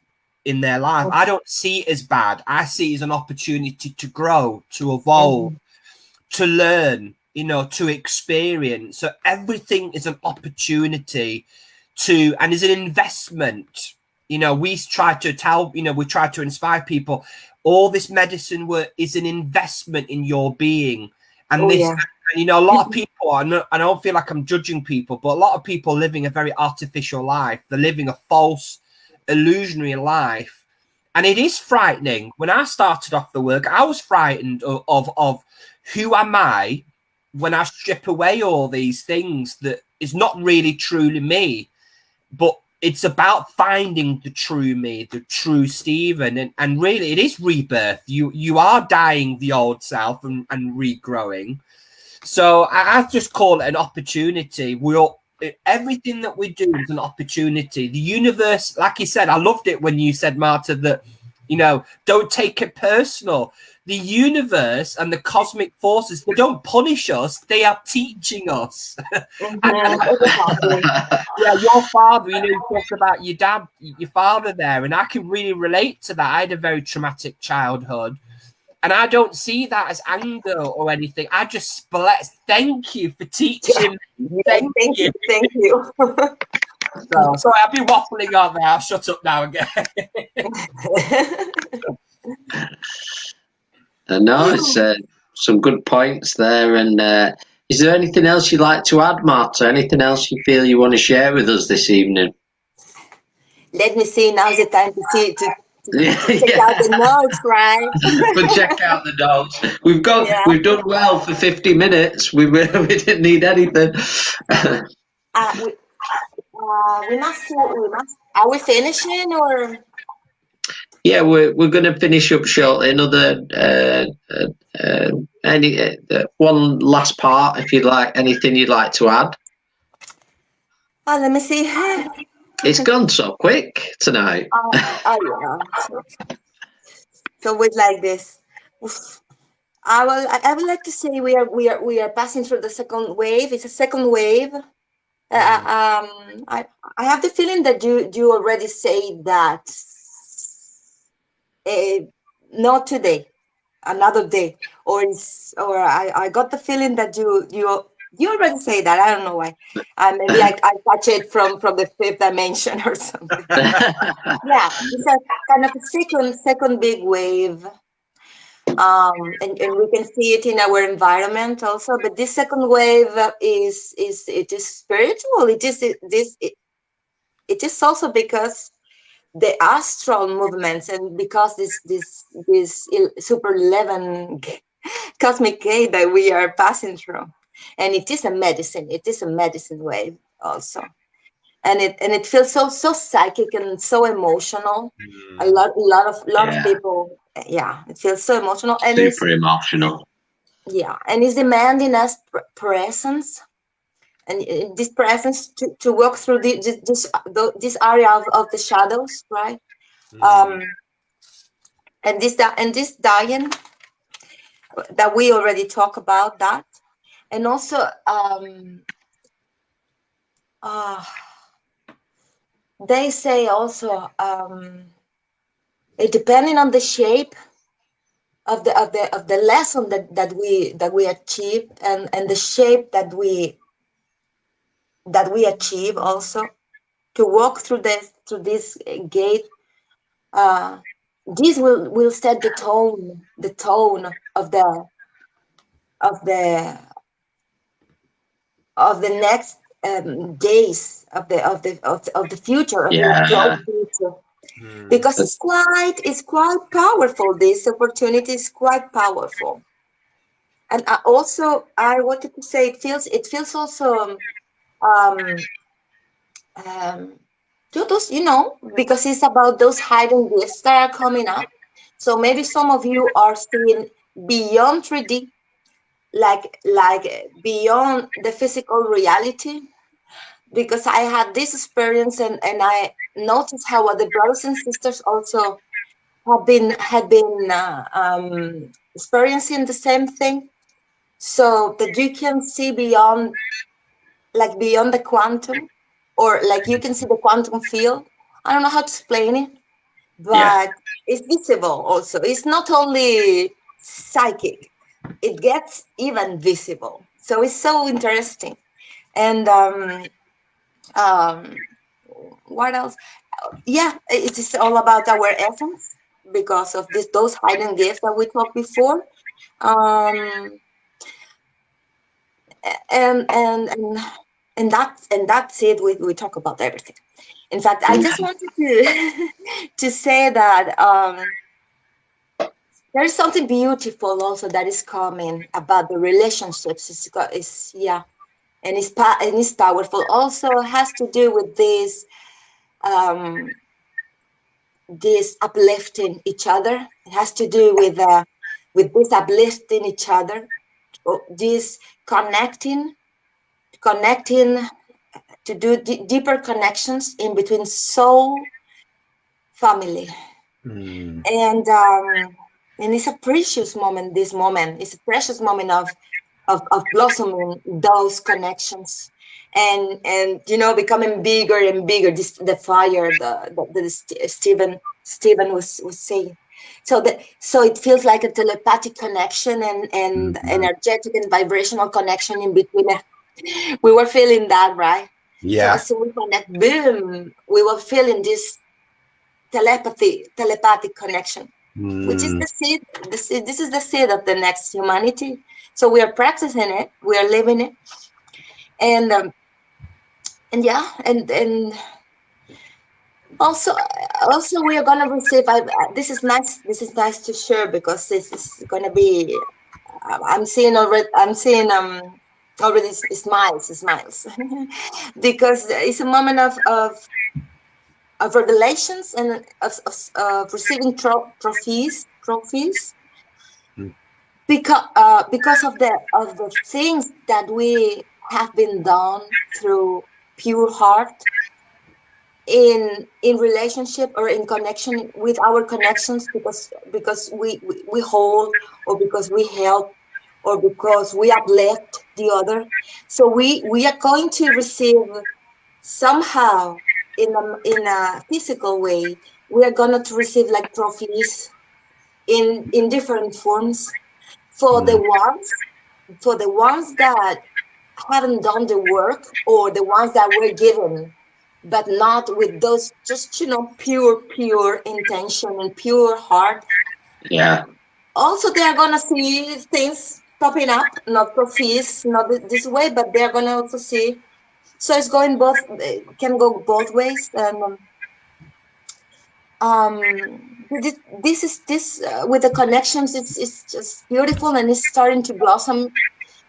in their life, I don't see it as bad. I see it as an opportunity to grow, to evolve, to learn, you know, to experience. So everything is an opportunity to, and is an investment. You know, we try to tell, you know, we try to inspire people, all this medicine work is an investment in your being. And and, you know, a lot of people, I don't feel like I'm judging people, but a lot of people are living a very artificial life. They're living a false, illusionary life. And it is frightening. When I started off the work, I was frightened of who am I when I strip away all these things that is not really truly me, but it's about finding the true me, the true Stephen. And really, it is rebirth. You are dying the old self and regrowing. So I just call it an opportunity. Everything that we do is an opportunity. The universe, like you said, I loved it when you said, Marta, that, you know, don't take it personal. The universe and the cosmic forces, they don't punish us, they are teaching us. Yeah, your father, you know, you talked about your dad, your father there, and I can really relate to that. I had a very traumatic childhood, and I don't see that as anger or anything. I just thank you for teaching me. Thank you. Thank you. So, sorry, I'll be waffling on there. I'll shut up now again. No, it's some good points there. And is there anything else you'd like to add, Marta? Anything else you feel you want to share with us this evening? Let me see. Now's the time to see to check out the notes, right? But check out the notes. We've done well for 50 minutes. We didn't need anything. We must. Are we finishing or? Yeah, we're going to finish up shortly. Another one last part, if you'd like. Anything you'd like to add? Let me see. It's gone so quick tonight. Yeah. It's always like this. I would like to say we are passing through the second wave. It's a second wave. I have the feeling that you already say that. Not today, another day, or I got the feeling that you already say that. I don't know why. Maybe I catch it from the fifth dimension or something. Yeah, it's a kind of a second big wave, and we can see it in our environment also. But this second wave is spiritual. It is also because the astral movements, and because this super 11 cosmic gate that we are passing through, and it is a medicine wave also. and it feels so psychic and so emotional. A lot of people, yeah, it feels so emotional, and super emotional. and it's demanding us presence, and this presence to walk through this area of the shadows, right? And this dying that we already talked about that, and also they say also it depending on the shape of the lesson that we achieve, and the shape that we achieve also to walk through this gate. This will set the tone of the next days of the future, of the close future, because it's quite powerful. This opportunity is quite powerful. And I wanted to say it feels also to those, because it's about those hidden gifts that are coming up. So maybe some of you are seeing beyond 3D, like beyond the physical reality, because I had this experience, and I noticed how the brothers and sisters also had been experiencing the same thing, so that you can see beyond, like beyond the quantum, or like you can see the quantum field. I don't know how to explain it, but it's visible also. It's not only psychic, it gets even visible. So it's so interesting. And what else? Yeah, it is all about our essence, because of those hidden gifts that we talked before. Um, and that's it. We talk about everything. In fact, I just wanted to to say that there's something beautiful also that is coming about the relationships. And it's powerful. Also has to do with um, this uplifting each other. It has to do with this uplifting each other, this connecting to do deeper connections in between soul, family, and it's a precious moment. This moment is a precious moment of blossoming those connections, and becoming bigger and bigger. The fire, Stephen was saying. So it feels like a telepathic connection, and energetic and vibrational connection in between. We were feeling that, right? So as soon as we connect, boom, we were feeling this telepathic connection, which is the seed. This is the seed of the next humanity. So we are practicing it, we are living it, and yeah, and also we are gonna receive. This is nice. This is nice to share, because this is gonna be. I'm seeing already smiles, because it's a moment of revelations, and of receiving trophies, because of the things that we have been done through pure heart, in relationship, or in connection with our connections, because we hold, or because we help, or because we uplift the other. So we are going to receive somehow, in a physical way. We are going to receive like trophies in different forms, for the ones that haven't done the work, or the ones that were given, but not with those, just pure intention and pure heart. Also, they are going to see things popping up, not trophies, not this way, but they are going to also see. So it's going both, can go both ways. This with the connections, it's just beautiful, and it's starting to blossom,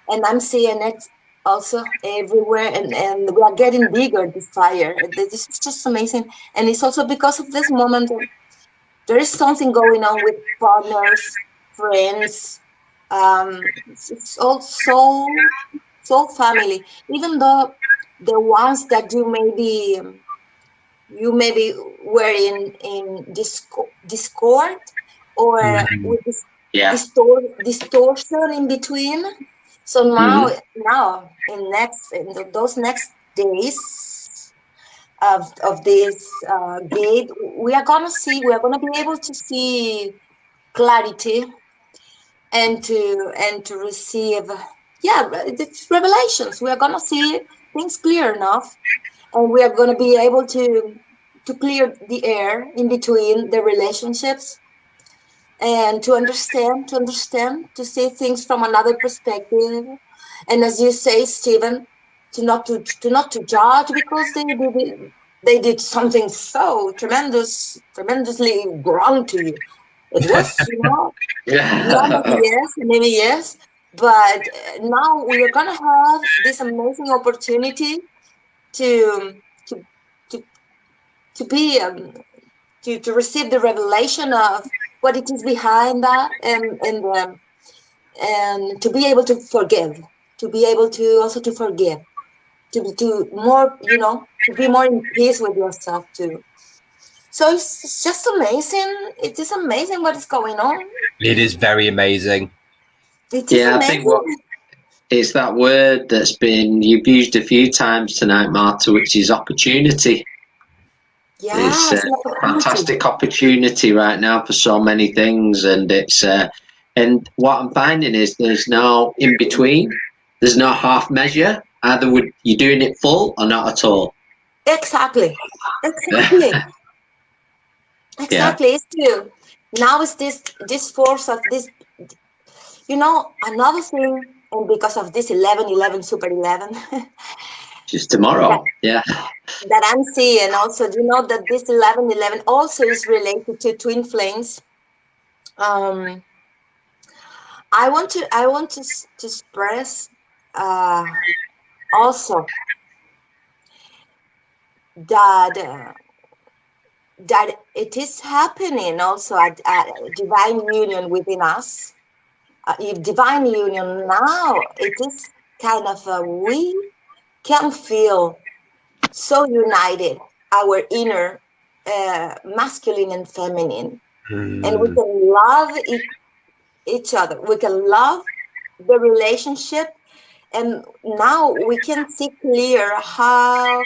and I'm seeing it also everywhere, and we are getting bigger, this fire. This is just amazing. And it's also because of this moment, there is something going on with partners, friends. It's all so family. Even though the ones that you maybe were in discord, or with this Yeah. distortion in between. So now in those next days of this gate, we are gonna be able to see clarity, and to receive, yeah, it's revelations. We are gonna see things clear enough, and we are gonna be able to clear the air in between the relationships, and to see things from another perspective. And as you say, Stephen, to not to judge, because they did something so tremendously wrong to you. It was, yeah, maybe yes, but now we are gonna have this amazing opportunity to to to to be to receive the revelation of what it is behind that, and to be able to forgive, to be able to also to forgive, to more, to be more in peace with yourself too. So it's just amazing. It is amazing what is going on. It is very amazing. It is Yeah, I think amazing. it's that word that's been you've used a few times tonight, Marta, which is opportunity. It's Yes, a fantastic opportunity right now for so many things, and and what I'm finding is there's no in between. There's no half measure. Either you're doing it full or not at all. exactly, exactly, Yeah. exactly. It's true. Now it's this force of this. Another thing, and because of this 11/11 Super 11, Just that tomorrow. Yeah. that I'm seeing also. Do you know that this 11/11 also is related to twin flames? Um, I want to express also that that it is happening also at divine union within us. If divine union now, it is kind of we can feel so united, our inner masculine and feminine, and we can love each other. We can love the relationship, and now we can see clear how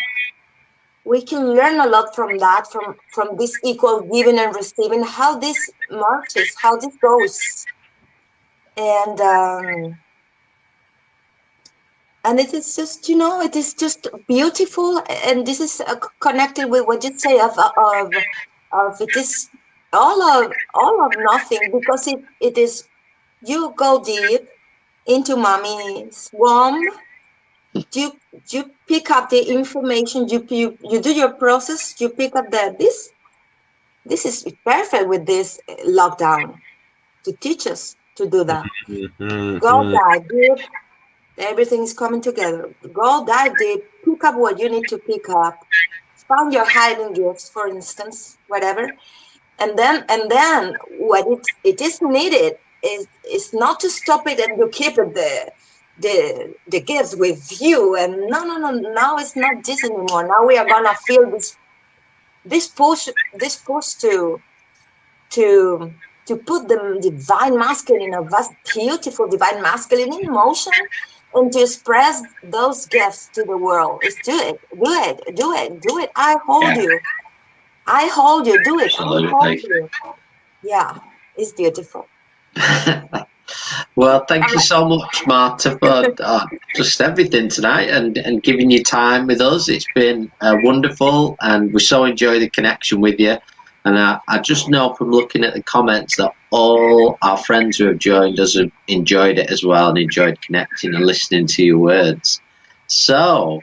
we can learn a lot from that, from this equal giving and receiving, how this marches, how this goes, and it is just, it is just beautiful. And this is connected with what you say of it is all of nothing, because it is, you go deep into mommy's womb. You pick up the information, you do your process, you pick up that this is perfect with this lockdown to teach us to do that. Go dive deep. Everything is coming together. Go dive deep. Pick up what you need to pick up. Find your hiding gifts, for instance, whatever. And then what it is needed is not to stop it and you keep it the gifts with you. And no. Now it's not this anymore. Now we are gonna feel this push to to put the divine masculine of us, beautiful divine masculine in motion, and to express those gifts to the world. Is do it. I hold you. Do it. I hold you. Yeah, it's beautiful. Well, thank you so much, Marta, for just everything tonight and giving your time with us. It's been wonderful, and we so enjoy the connection with you. And I just know from looking at the comments that all our friends who have joined us have enjoyed it as well, and enjoyed connecting and listening to your words. So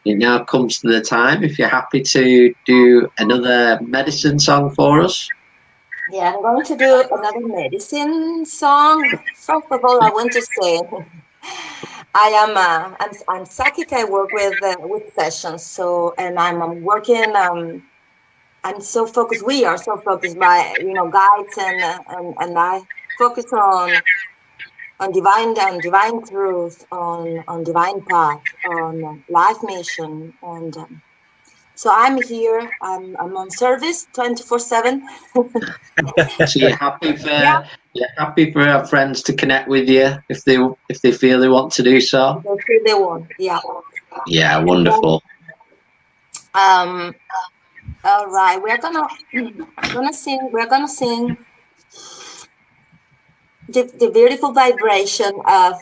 it now comes to the time, if you're happy to do another medicine song for us. Yeah, I'm going to do another medicine song. First of all, I want to say I'm psychic. I work with sessions. So, and I'm working. I'm so focused. We are so focused by guides and I focus on divine truth, on divine path, on life mission, and so I'm here. I'm on service 24/7. So Yeah, you're happy for our friends to connect with you if they feel they want to do so. that's what they want. Yeah. Yeah, And then, wonderful. all right, gonna sing. We're gonna sing the beautiful vibration of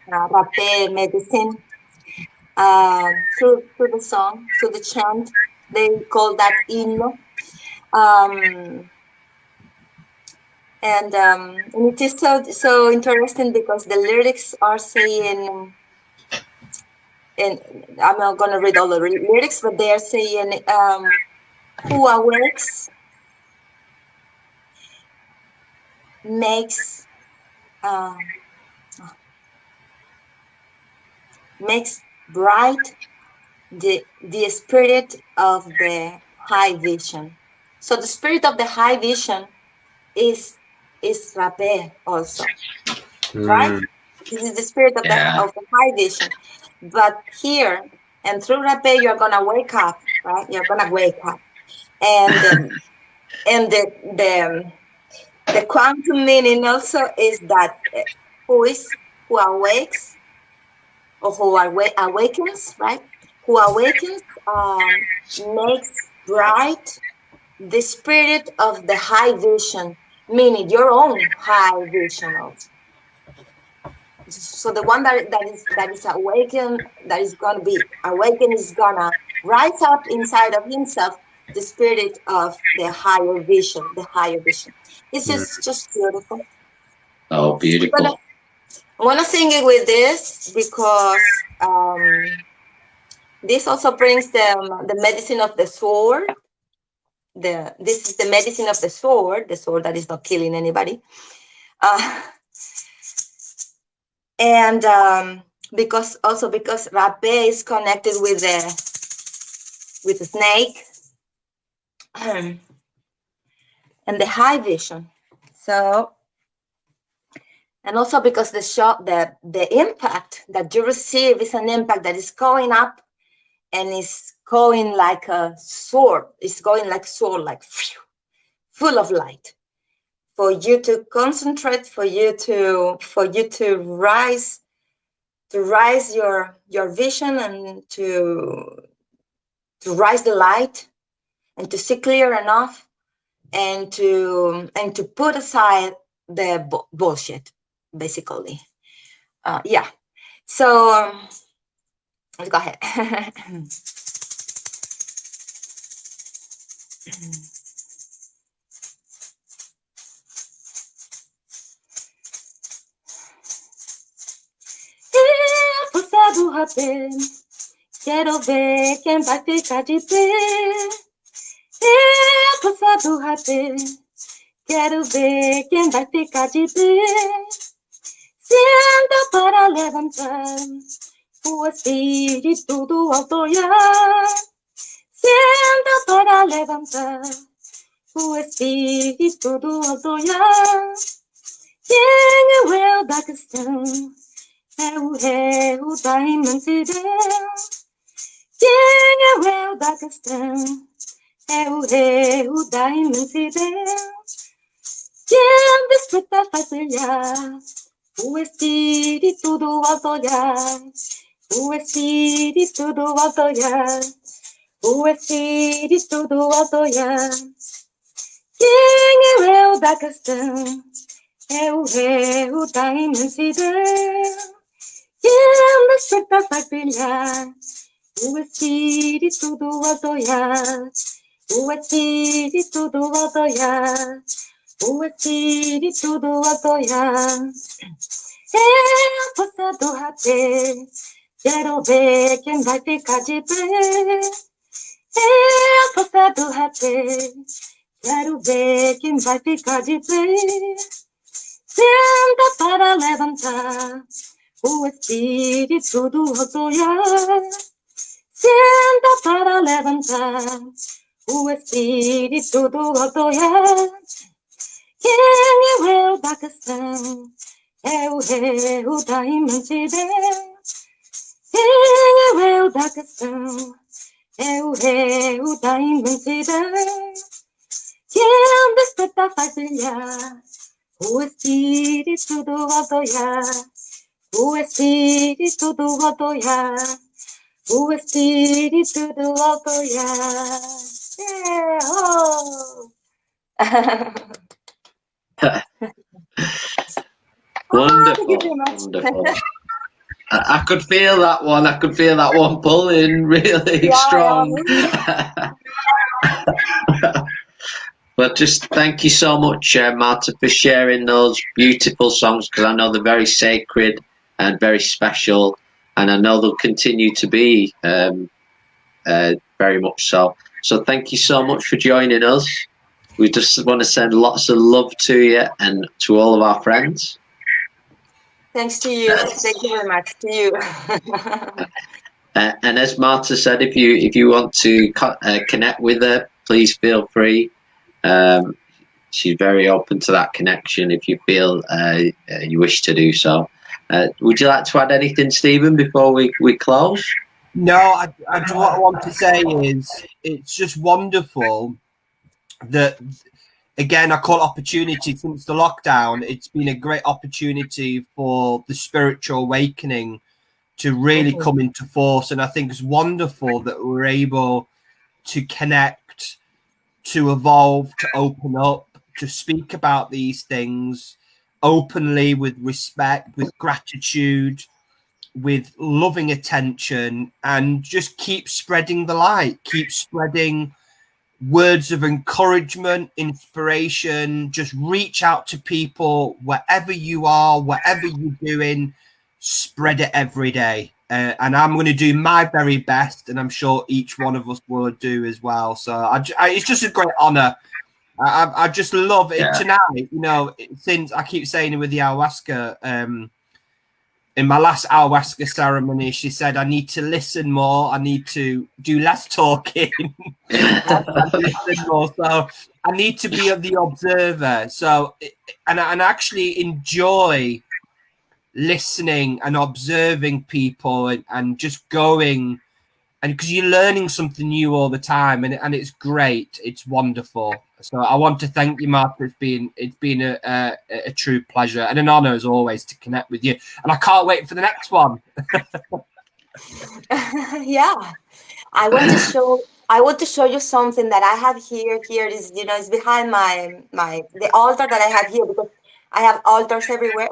rapé medicine through the song, through the chant. They call that himno. Um, and it is so interesting because the lyrics are saying, and I'm not gonna read all the lyrics, but they are saying, "Who awakes makes makes bright the spirit of the high vision." So the spirit of the high vision is rapé also, right? Mm. This is the spirit of Yeah. the high vision. But here and through rapé, you're gonna wake up, right? You're gonna wake up, and and the quantum meaning also is that who awakes or who awakens, right? Who awakens makes bright the spirit of the high vision, meaning your own high vision also. So the one that is awakened, that is gonna be awakened, is gonna rise up inside of himself the spirit of the higher vision, the higher vision. It's just beautiful. Oh, beautiful. I wanna sing it with this because this also brings the medicine of the sword. This is the medicine of the sword that is not killing anybody. And because rapé is connected with the snake and the high vision. So, and also because the impact that you receive is an impact that is going up and is going like a sword. It's going like sword, like phew, full of light. For you to concentrate, for you to rise your vision and to rise the light and to see clear enough and to put aside the bullshit, basically. Yeah. So let's go ahead. Força do rapé, quero ver quem vai ficar de pé. Força do rapé, quero ver quem vai ficar de pé. Senta para levantar o espírito do alto olhar. Senta para levantar o espírito do alto olhar. Quem é o eu da questão? É o eu da imensidão. Quem é o eu da questão? É o eu da imensidão. Quem desperta faz brilhar o espírito do alto olhar. O espírito do alto olhar. O espírito do alto olhar. Quem é o eu da questão? É o eu da imensidão. Quem desperta faz brilhar o espírito do alto olhar. O espírito do alto olhar. O espírito do alto olhar. É a força do rapé. Quero ver quem vai ficar de pé. É a força do rapé. Quero ver quem vai ficar de pé. Senta para levantar o espírito do rodoiar. Senta para levantar o espírito do rodoiar. Quem é o eu da questão? É o eu da imensidão. Quem é o eu da questão? É o eu da imensidão. Quem desperta faz brilhar o espírito do rodoiar. O espírito do rodoiar. O espírito do rodoiar. Yeah, oh. Wonderful, Thank you very much. wonderful. I could feel that one. I could feel that one pulling really strong. But just thank you so much, Marta, for sharing those beautiful songs, because I know they're very sacred and very special, and I know they'll continue to be very much so. So thank you so much for joining us. We just want to send lots of love to you and to all of our friends. Thanks to you. Thank you very much to you. And as Marta said, if you want to connect with her, please feel free. She's very open to that connection if you feel you wish to do so. Would you like to add anything, Stephen, before we close? No, what I want to say is it's just wonderful that, again, I call opportunity since the lockdown. It's been a great opportunity for the spiritual awakening to really come into force. And I think it's wonderful that we're able to connect, to evolve, to open up, to speak about these things openly, with respect, with gratitude, with loving attention, and just keep spreading the light, keep spreading words of encouragement, inspiration. Just reach out to people wherever you are, whatever you're doing, spread it every day. And I'm going to do my very best, and I'm sure each one of us will do as well. So it's just a great honor. I just love it tonight. You know, since I keep saying it with the ayahuasca, in my last ayahuasca ceremony, she said, I need to listen more. I need to do less talking. and listen more. So I need to be the observer. So, and actually enjoy listening and observing people and just going. And because you're learning something new all the time, and it's great. It's wonderful. So I want to thank you, Marta. It's been a true pleasure and an honor as always to connect with you. And I can't wait for the next one. Yeah, I want to show you something that I have here. Here is, it's behind the altar that I have here, because I have altars everywhere.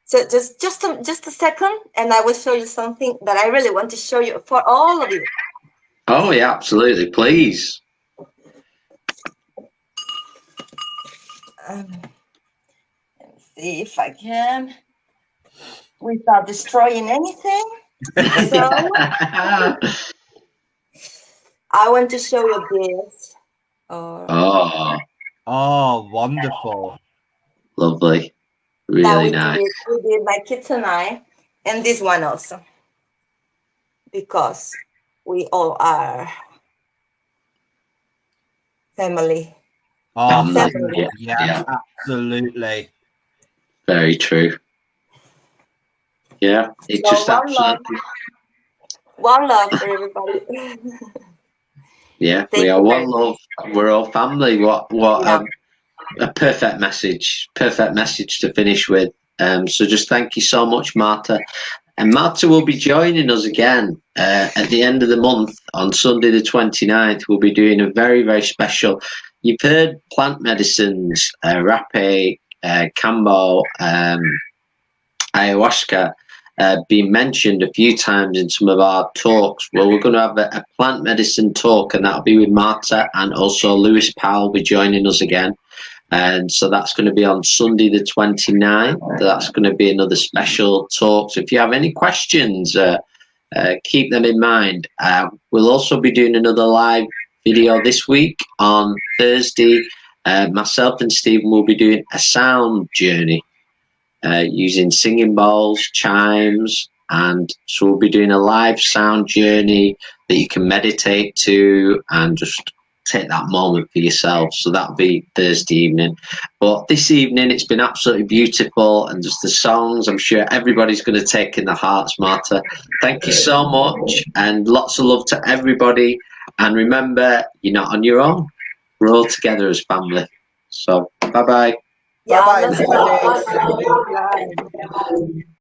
So just a second, and I will show you something that I really want to show you for all of you. Oh yeah, absolutely, please. Let me see if I can, without destroying anything. So I want to show you this. Oh, wonderful. Lovely. Really nice. We did, my kids and I, and this one also, because we all are family. Family. Yeah, absolutely. Very true. Yeah, it's so just absolutely. One love for everybody. Yeah, we are one love. We're all family. What a perfect message to finish with. So just thank you so much, Marta. And Marta will be joining us again at the end of the month on Sunday the 29th. We'll be doing a very, very special. You've heard plant medicines, rapé, kambo, ayahuasca being mentioned a few times in some of our talks. Well, we're going to have a plant medicine talk, and that'll be with Marta, and also Lewis Powell will be joining us again. And so that's going to be on Sunday the 29th. That's going to be another special talk. So if you have any questions, keep them in mind. We'll also be doing another live video this week on Thursday. Myself and Stephen will be doing a sound journey. using singing bowls, chimes, and so we'll be doing a live sound journey that you can meditate to and just take that moment for yourself. So that'll be Thursday evening. But this evening, it's been absolutely beautiful, and just the songs, I'm sure everybody's going to take in their hearts, Marta. Thank you so much, and lots of love to everybody. And remember, you're not on your own. We're all together as family. So, bye-bye. Yeah, Bye-bye, let's everybody. go. Bye.